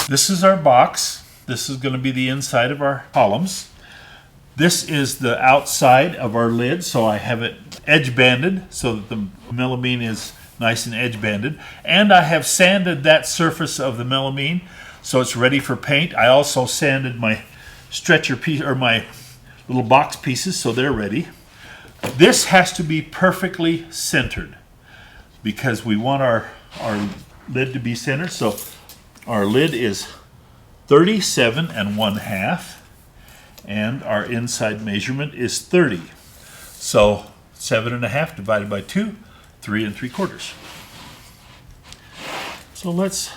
This is our box. This is going to be the inside of our columns. This is the outside of our lid, so I have it edge banded so that the melamine is nice and edge banded, and I have sanded that surface of the melamine so it's ready for paint. I also sanded my stretcher piece, or my little box pieces, so they're ready. This has to be perfectly centered because we want our lid to be centered. So our lid is 37 1/2, and our inside measurement is 30. So 7 1/2 divided by 2, 3 3/4. So let's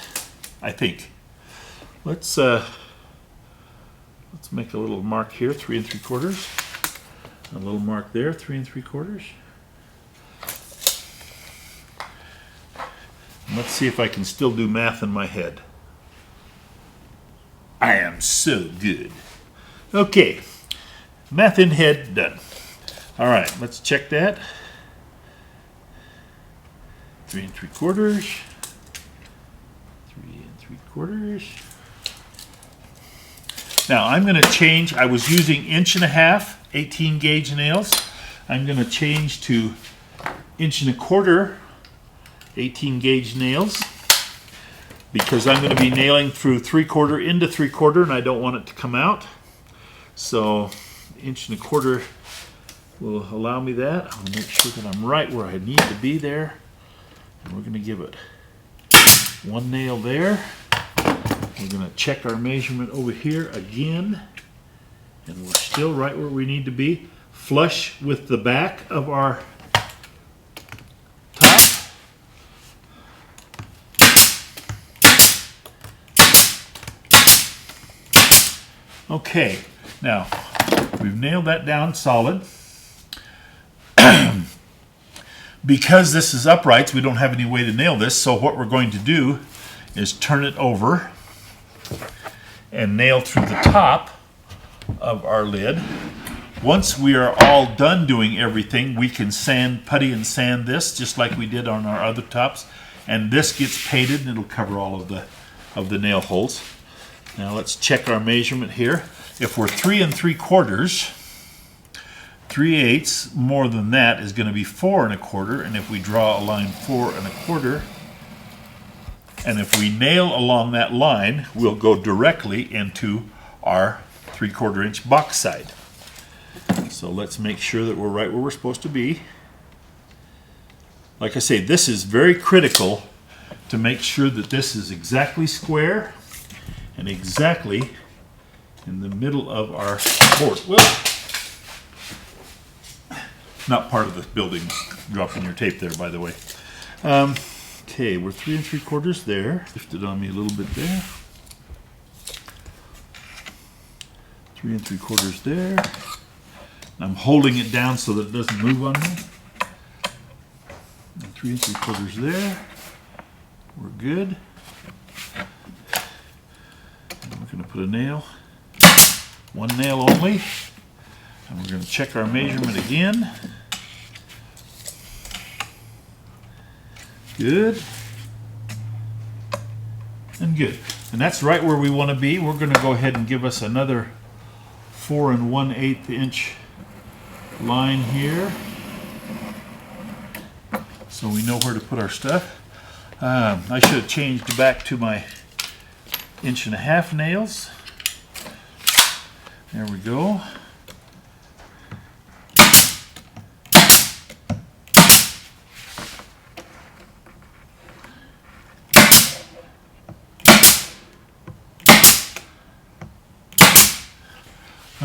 make a little mark here, 3 3/4. A little mark there, 3 3/4. Let's see if I can still do math in my head. I am so good. Okay, math in head done. All right, let's check that. 3 3/4. 3 3/4. Now I'm going to change. I was using 1.5" 18 gauge nails. I'm going to change to 1 1/4" 18 gauge nails because I'm going to be nailing through 3/4 into 3/4, and I don't want it to come out. So 1.25 will allow me that. I'll make sure that I'm right where I need to be there. And we're going to give it one nail there. We're going to check our measurement over here again. And we're still right where we need to be. Flush with the back of our top. Okay, now we've nailed that down solid. Because this is uprights, we don't have any way to nail this, so what we're going to do is turn it over and nail through the top of our lid. Once we are all done doing everything, we can putty and sand this just like we did on our other tops, and this gets painted and it'll cover all of the nail holes. Now let's check our measurement here. If we're 3 3/4, 3/8 more than that is going to be 4 1/4, and if we draw a line 4 1/4, and if we nail along that line, we'll go directly into our 3/4 inch box side. So let's make sure that we're right where we're supposed to be. Like I say, this is very critical to make sure that this is exactly square and exactly in the middle of our board. Well, not part of the building, dropping your tape there, by the way. Okay, we're 3 3/4 there. Lifted on me a little bit there. 3 3/4 there. I'm holding it down so that it doesn't move on me. And 3 3/4 there. We're good. And we're going to put a nail. One nail only. And we're going to check our measurement again. Good. And good. And that's right where we want to be. We're going to go ahead and give us another 4 1/8 inch line here, so we know where to put our stuff. I should have changed back to my 1.5 inch nails. There we go.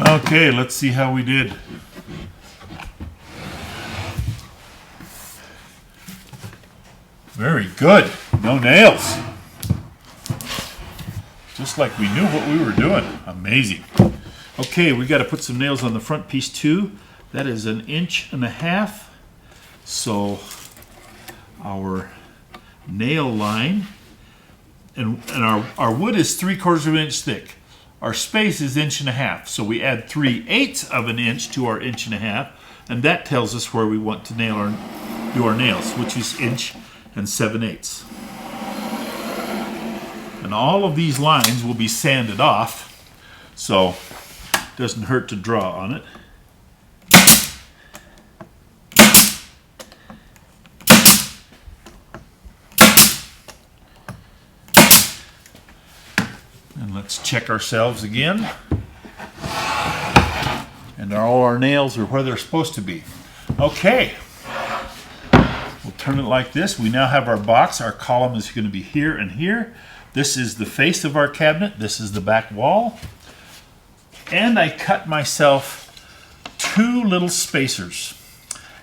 Okay, let's see how we did. Very good. No nails. Just like we knew what we were doing. Amazing. Okay, we got to put some nails on the front piece too. That is 1.5 inches. So our nail line, and our wood is 3/4 inch thick. Our space is 1.5 inches. So we add 3/8 of an inch to our 1.5 inches, and that tells us where we want to do our nails, which is 1 7/8 inches. And all of these lines will be sanded off, so it doesn't hurt to draw on it. And let's check ourselves again. And all our nails are where they're supposed to be. Okay. We'll turn it like this. We now have our box. Our column is going to be here and here. This is the face of our cabinet. This is the back wall. And I cut myself 2 little spacers.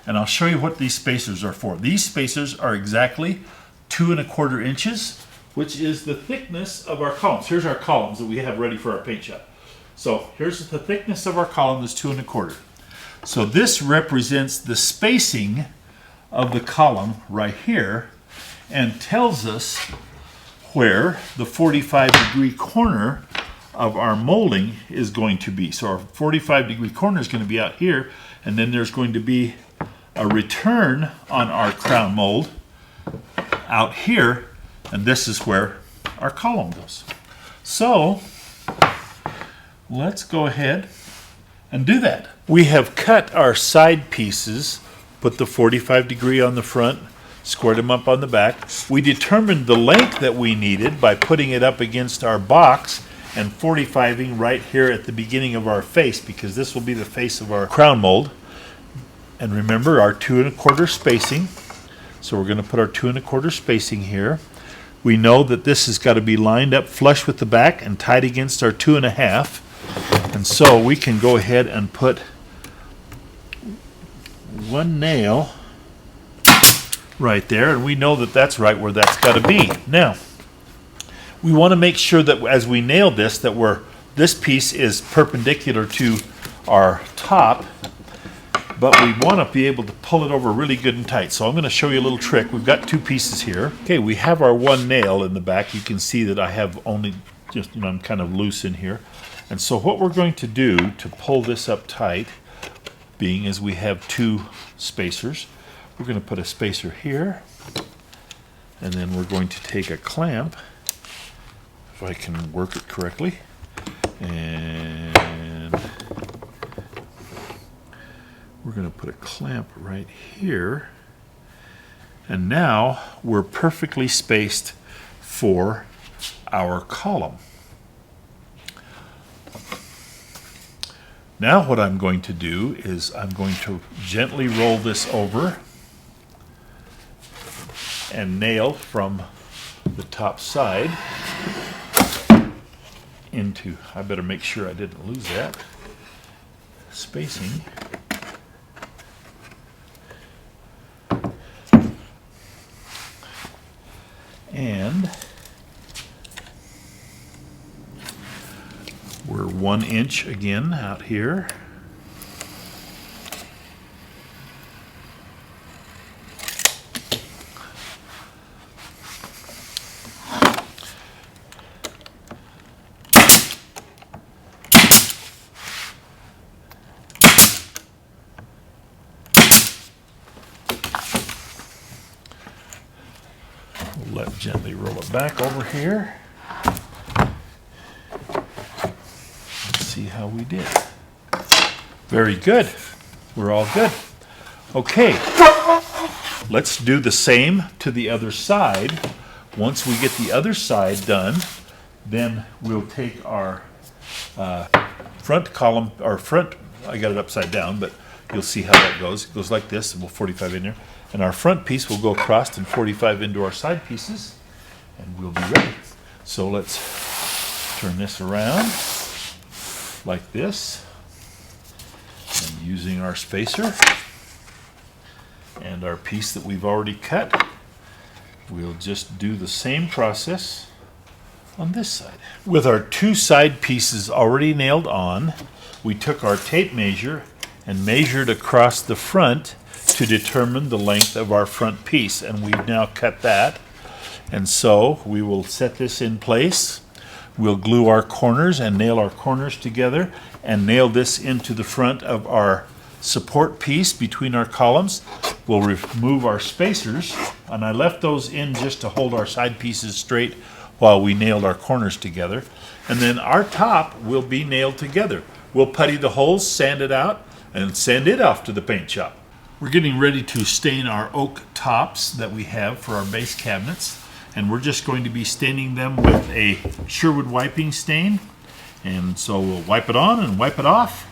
And I'll show you what these spacers are for. These spacers are exactly 2 1/4 inches, which is the thickness of our columns. Here's our columns that we have ready for our paint shop. So here's the thickness of our column is 2 1/4. So this represents the spacing of the column right here and tells us where the 45-degree corner of our molding is going to be. So our 45-degree corner is going to be out here, and then there's going to be a return on our crown mold out here, and this is where our column goes. So let's go ahead and do that. We have cut our side pieces, put the 45 degree on the front, squared them up on the back. We determined the length that we needed by putting it up against our box and 45ing right here at the beginning of our face, because this will be the face of our crown mold. And remember our 2 1/4 spacing. So we're going to put our 2 1/4 spacing here. We know that this has got to be lined up flush with the back and tied against our 2 1/2. And so we can go ahead and put one nail right there, and we know that that's right where that's got to be. Now, we want to make sure that as we nail this, that this piece is perpendicular to our top, but we want to be able to pull it over really good and tight. So I'm going to show you a little trick. We've got 2 pieces here. Okay, we have our 1 nail in the back. You can see that I have only just, I'm kind of loose in here. And so what we're going to do to pull this up tight, being as we have 2 spacers, we're going to put a spacer here, and then we're going to take a clamp, if I can work it correctly, and we're going to put a clamp right here, and now we're perfectly spaced for our column. Now what I'm going to do is I'm going to gently roll this over and nail from the top side into, I better make sure I didn't lose that spacing. And we're 1 inch again out here. We'll let gently roll it back over here. See how we did. Very good. We're all good. Okay, let's do the same to the other side. Once we get the other side done, then we'll take our front column, our front, I got it upside down, but you'll see how that goes. It goes like this, and we'll 45 in there. And our front piece will go across and 45 into our side pieces, and we'll be ready. So let's turn this around like this, and using our spacer and our piece that we've already cut, we'll just do the same process on this side. With our 2 side pieces already nailed on, we took our tape measure and measured across the front to determine the length of our front piece, and we've now cut that. And so we will set this in place. We'll glue our corners and nail our corners together and nail this into the front of our support piece between our columns. We'll remove our spacers, and I left those in just to hold our side pieces straight while we nailed our corners together. And then our top will be nailed together. We'll putty the holes, sand it out, and send it off to the paint shop. We're getting ready to stain our oak tops that we have for our base cabinets. And we're just going to be staining them with a Sherwin wiping stain. And so we'll wipe it on and wipe it off.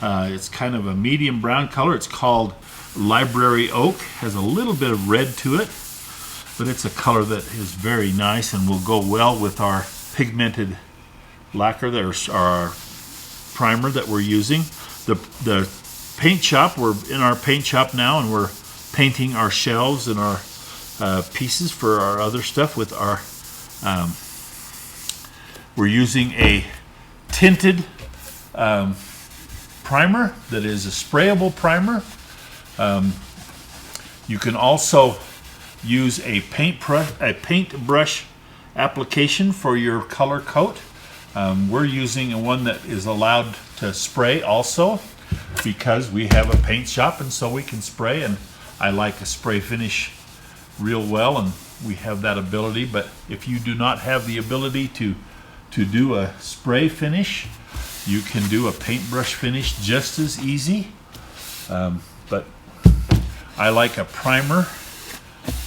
It's kind of a medium brown color. It's called Library Oak. Has a little bit of red to it, but it's a color that is very nice and will go well with our pigmented lacquer, our primer that we're using. The paint shop, we're in our paint shop now, and we're painting our shelves and our pieces for our other stuff with our we're using a tinted primer that is a sprayable primer. You can also use a paintbrush application for your color coat. We're using one that is allowed to spray also, because we have a paint shop, and so we can spray, and I like a spray finish real well, and we have that ability. But if you do not have the ability to do a spray finish, you can do a paintbrush finish just as easy. But I like a primer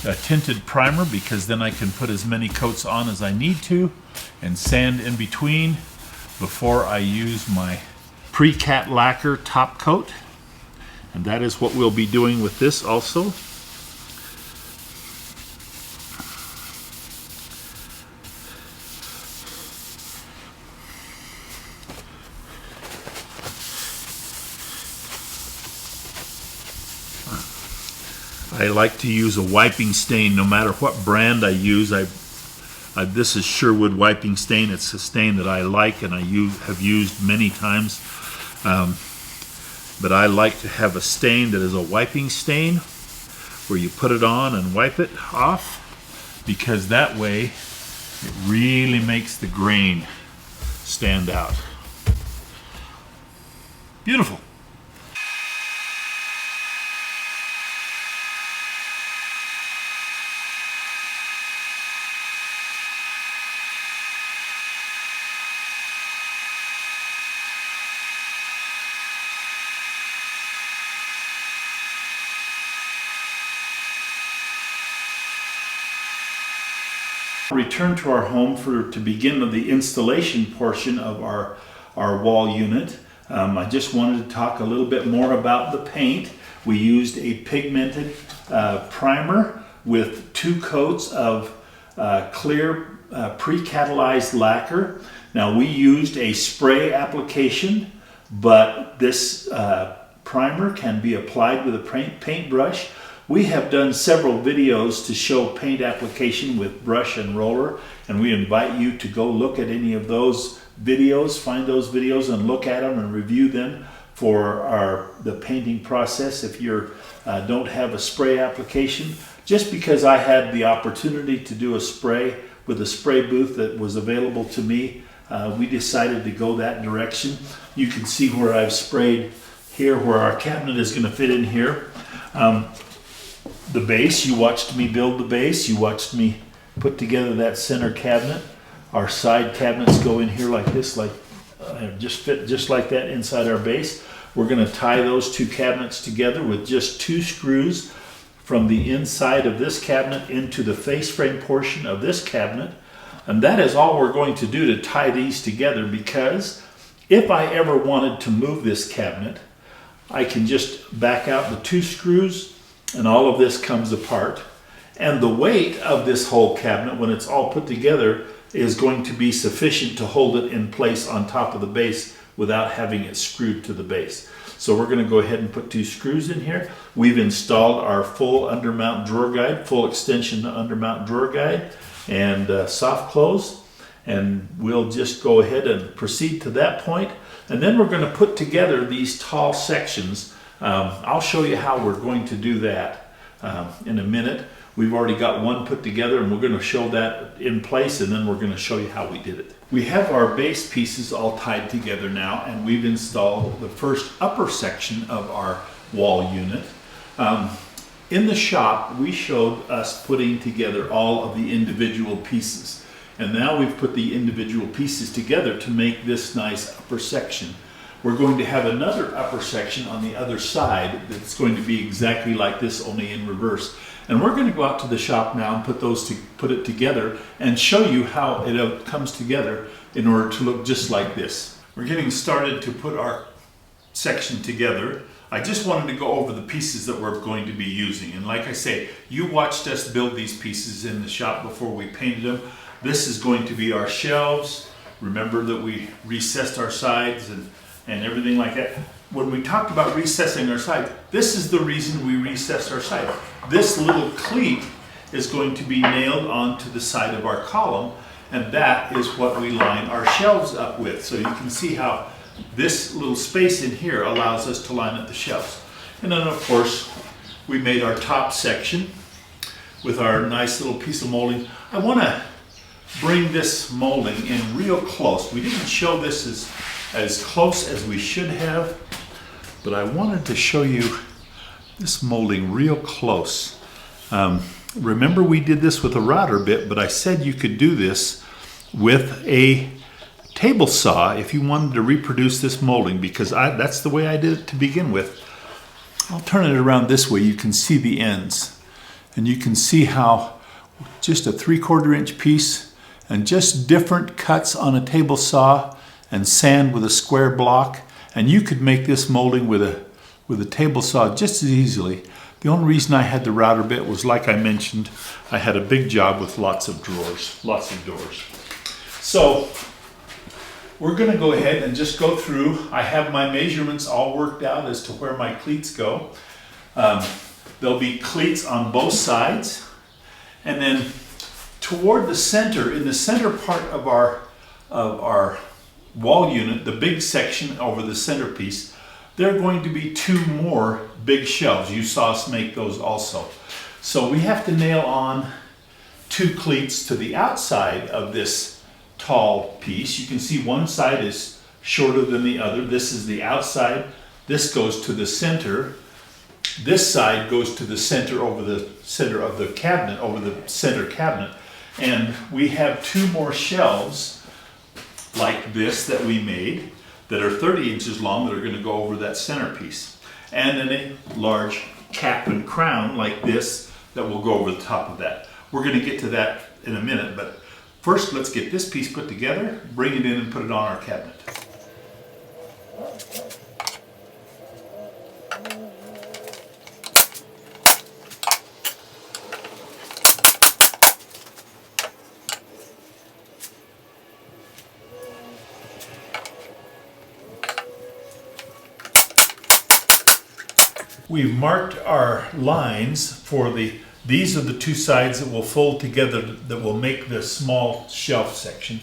a tinted primer, because then I can put as many coats on as I need to and sand in between before I use my Precat lacquer top coat. And that is what we'll be doing with this also. I like to use a wiping stain no matter what brand I use. This is Sherwood wiping stain. It's a stain that I like and have used many times. But I like to have a stain that is a wiping stain where you put it on and wipe it off, because that way it really makes the grain stand out. Beautiful. Return to our home to begin the installation portion of our wall unit. I just wanted to talk a little bit more about the paint. We used a pigmented primer with 2 coats of clear pre-catalyzed lacquer. Now, we used a spray application, but this primer can be applied with a paintbrush. We have done several videos to show paint application with brush and roller, and we invite you to go look at any of those videos, find those videos and look at them and review them for the painting process if you don't have a spray application. Just because I had the opportunity to do a spray with a spray booth that was available to me, we decided to go that direction. You can see where I've sprayed here, where our cabinet is going to fit in here. The base, you watched me build the base. You watched me put together that center cabinet. Our side cabinets go in here like this, just fit just like that inside our base. We're going to tie those 2 cabinets together with just 2 screws from the inside of this cabinet into the face frame portion of this cabinet. And that is all we're going to do to tie these together, because if I ever wanted to move this cabinet, I can just back out the 2 screws and all of this comes apart. And the weight of this whole cabinet, when it's all put together, is going to be sufficient to hold it in place on top of the base without having it screwed to the base. So we're going to go ahead and put 2 screws in here. We've installed our full undermount drawer guide, full extension undermount drawer guide, and soft close. And we'll just go ahead and proceed to that point. And then we're going to put together these tall sections. I'll show you how we're going to do that in a minute. We've already got one put together, and we're going to show that in place, and then we're going to show you how we did it. We have our base pieces all tied together now, and we've installed the first upper section of our wall unit. In the shop, we showed us putting together all of the individual pieces, and now we've put the individual pieces together to make this nice upper section. We're going to have another upper section on the other side that's going to be exactly like this, only in reverse. And we're going to go out to the shop now and put it together and show you how it comes together in order to look just like this. We're getting started to put our section together. I just wanted to go over the pieces that we're going to be using. And like I say, you watched us build these pieces in the shop before we painted them. This is going to be our shelves. Remember that we recessed our sides and everything like that. When we talked about recessing our sides, this is the reason we recessed our side. This little cleat is going to be nailed onto the side of our column, and that is what we line our shelves up with. So you can see how this little space in here allows us to line up the shelves. And then of course, we made our top section with our nice little piece of molding. I want to bring this molding in real close. We didn't show this as close as we should have, but I wanted to show you this molding real close. Remember, we did this with a router bit, but I said you could do this with a table saw if you wanted to reproduce this molding, because that's the way I did it to begin with. I'll turn it around this way. You can see the ends. And you can see how just a 3/4 inch piece and just different cuts on a table saw and sand with a square block. And you could make this molding with a table saw just as easily. The only reason I had the router bit was, like I mentioned, I had a big job with lots of drawers, lots of doors. So we're going to go ahead and just go through. I have my measurements all worked out as to where my cleats go. There'll be cleats on both sides. And then toward the center, in the center part of our wall unit, the big section over the centerpiece, there are going to be 2 more big shelves. You saw us make those also. So we have to nail on 2 cleats to the outside of this tall piece. You can see one side is shorter than the other. This is the outside. This goes to the center. This side goes to the center over the center of the cabinet, over the center cabinet. And we have 2 more shelves like this that we made that are 30 inches long that are going to go over that centerpiece. And then a large cap and crown like this that will go over the top of that. We're going to get to that in a minute, but first let's get this piece put together, bring it in and put it on our cabinet. We've marked our lines for these are the 2 sides that will fold together that will make the small shelf section.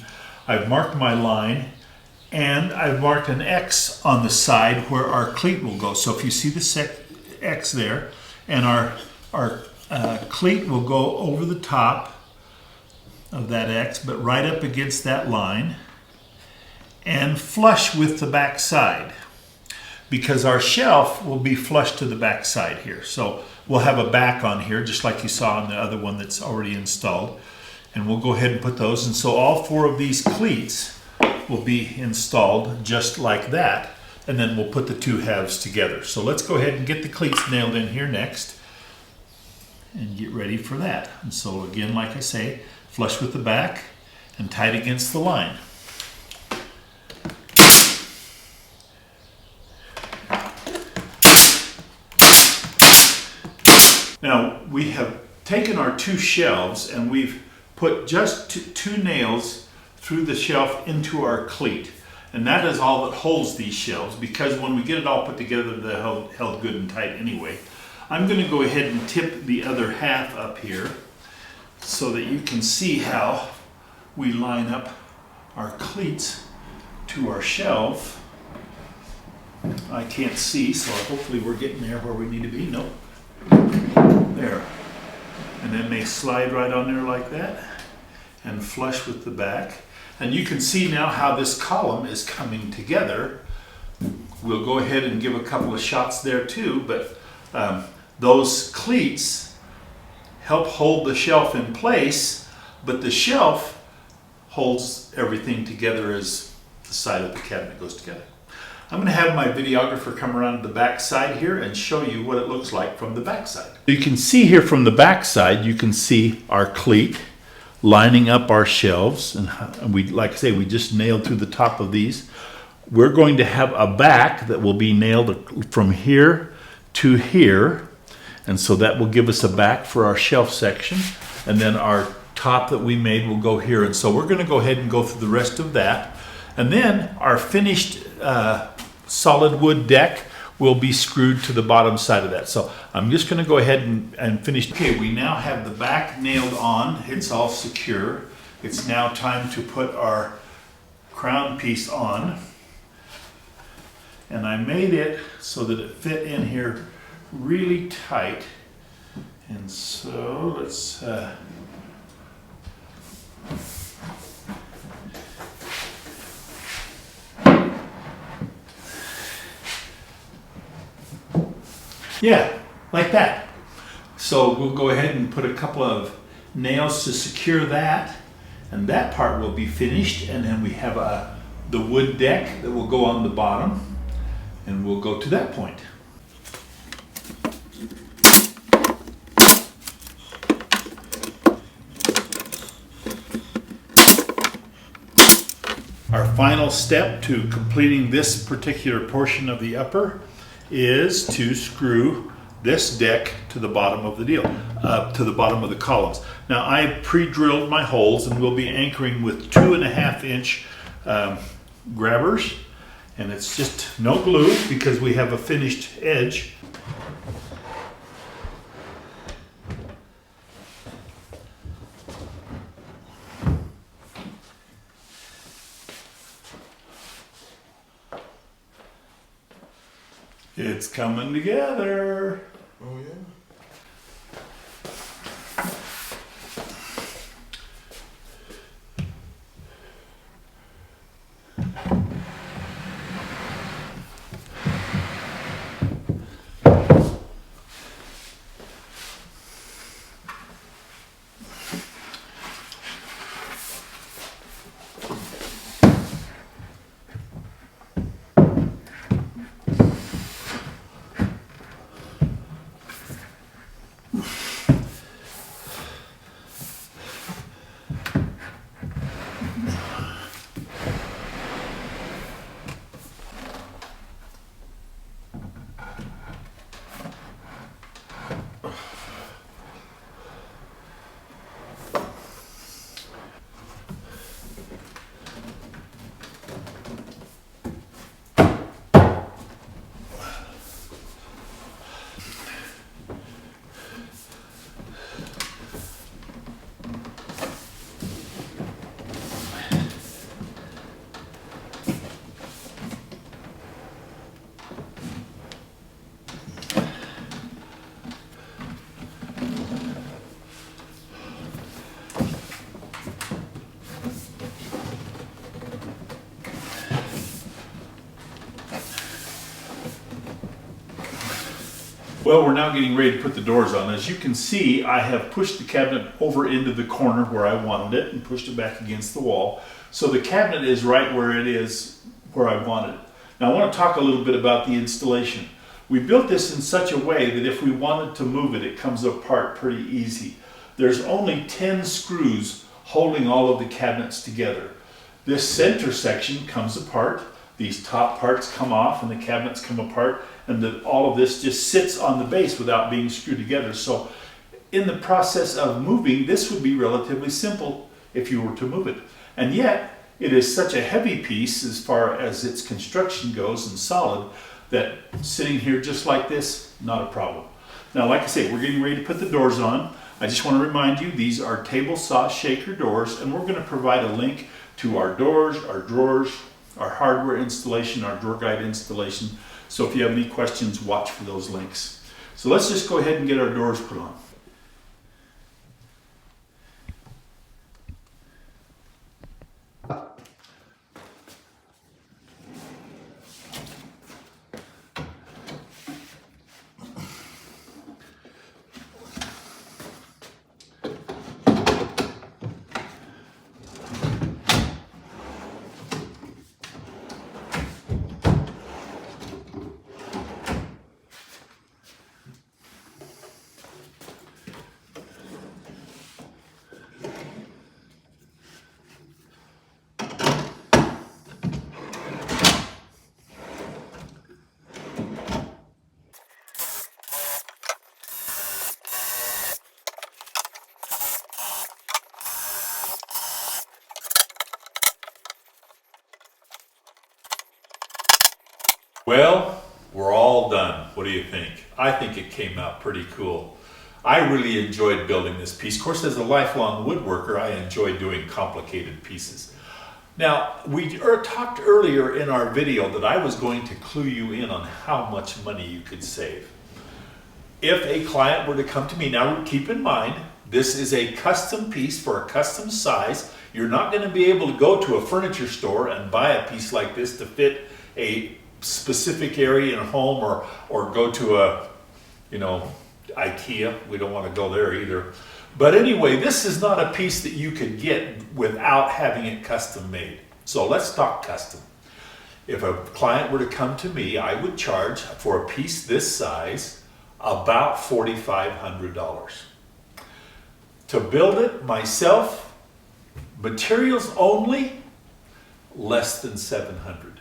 I've marked my line and I've marked an X on the side where our cleat will go. So if you see the X there, and our cleat will go over the top of that X, but right up against that line and flush with the back side, because our shelf will be flush to the back side here. So we'll have a back on here, just like you saw on the other one that's already installed. And we'll go ahead and put those. And so all 4 of these cleats will be installed just like that. And then we'll put the 2 halves together. So let's go ahead and get the cleats nailed in here next and get ready for that. And so again, like I say, flush with the back and tight against the line. Now we have taken our 2 shelves and we've put just 2 nails through the shelf into our cleat. And that is all that holds these shelves, because when we get it all put together, they're held good and tight anyway. I'm going to go ahead and tip the other half up here so that you can see how we line up our cleats to our shelf. I can't see, so hopefully we're getting there where we need to be. Nope. There. And then they slide right on there like that and flush with the back. And you can see now how this column is coming together. We'll go ahead and give a couple of shots there too, but those cleats help hold the shelf in place, but the shelf holds everything together as the side of the cabinet goes together. I'm going to have my videographer come around to the back side here and show you what it looks like from the back side. You can see here from the back side, you can see our cleat lining up our shelves. And we, like I say, we just nailed through the top of these. We're going to have a back that will be nailed from here to here. And so that will give us a back for our shelf section. And then our top that we made will go here. And so we're going to go ahead and go through the rest of that. And then our finished solid wood deck will be screwed to the bottom side of that. So I'm just going to go ahead and finish. Okay, we now have the back nailed on. It's all secure. It's now time to put our crown piece on. And I made it so that it fit in here really tight. And so let's yeah, like that. So we'll go ahead and put a couple of nails to secure that, and that part will be finished. And then we have the wood deck that will go on the bottom, and we'll go to that point. Our final step to completing this particular portion of the upper is to screw this deck to the bottom of the deal, to the bottom of the columns. Now I pre-drilled my holes and we'll be anchoring with 2.5 inch grabbers, and it's just no glue because we have a finished edge. It's coming together. Oh yeah. Well, we're now getting ready to put the doors on. As you can see, I have pushed the cabinet over into the corner where I wanted it and pushed it back against the wall. So the cabinet is right where it is, where I wanted it. Now I want to talk a little bit about the installation. We built this in such a way that if we wanted to move it, it comes apart pretty easy. There's only 10 screws holding all of the cabinets together. This center section comes apart. These top parts come off and the cabinets come apart, and all of this just sits on the base without being screwed together. So in the process of moving, this would be relatively simple if you were to move it. And yet, it is such a heavy piece as far as its construction goes and solid that sitting here just like this, not a problem. Now, like I say, we're getting ready to put the doors on. I just want to remind you, these are table saw shaker doors, and we're going to provide a link to our doors, our drawers, our hardware installation, our drawer guide installation. So if you have any questions, watch for those links. So let's just go ahead and get our doors put on. Well, we're all done. What do you think? I think it came out pretty cool. I really enjoyed building this piece. Of course, as a lifelong woodworker, I enjoy doing complicated pieces. Now, we talked earlier in our video that I was going to clue you in on how much money you could save. If a client were to come to me, now keep in mind, this is a custom piece for a custom size. You're not going to be able to go to a furniture store and buy a piece like this to fit a specific area in a home, or go to a, IKEA. We don't want to go there either. But anyway, this is not a piece that you could get without having it custom made. So let's talk custom. If a client were to come to me, I would charge for a piece this size about $4,500. To build it myself, materials only, less than $700.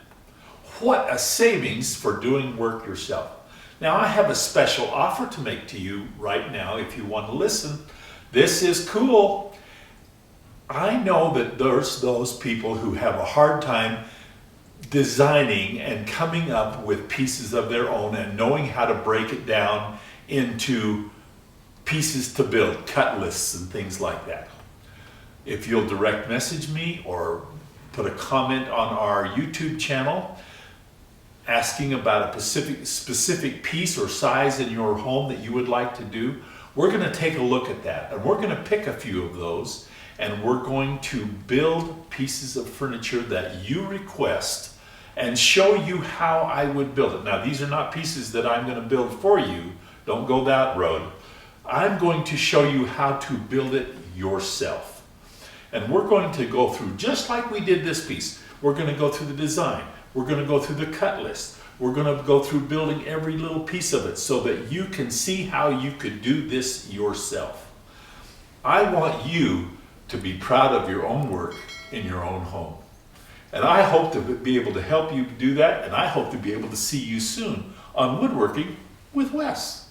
What a savings for doing work yourself. Now I have a special offer to make to you right now if you want to listen. This is cool. I know that there's those people who have a hard time designing and coming up with pieces of their own and knowing how to break it down into pieces to build, cut lists and things like that. If you'll direct message me or put a comment on our YouTube channel asking about a specific piece or size in your home that you would like to do, we're going to take a look at that, and we're going to pick a few of those, and we're going to build pieces of furniture that you request and show you how I would build it. Now, these are not pieces that I'm going to build for you. Don't go that road. I'm going to show you how to build it yourself. And we're going to go through, just like we did this piece, we're going to go through the design. We're going to go through the cut list. We're going to go through building every little piece of it so that you can see how you could do this yourself. I want you to be proud of your own work in your own home. And I hope to be able to help you do that, and I hope to be able to see you soon on Woodworking with Wes.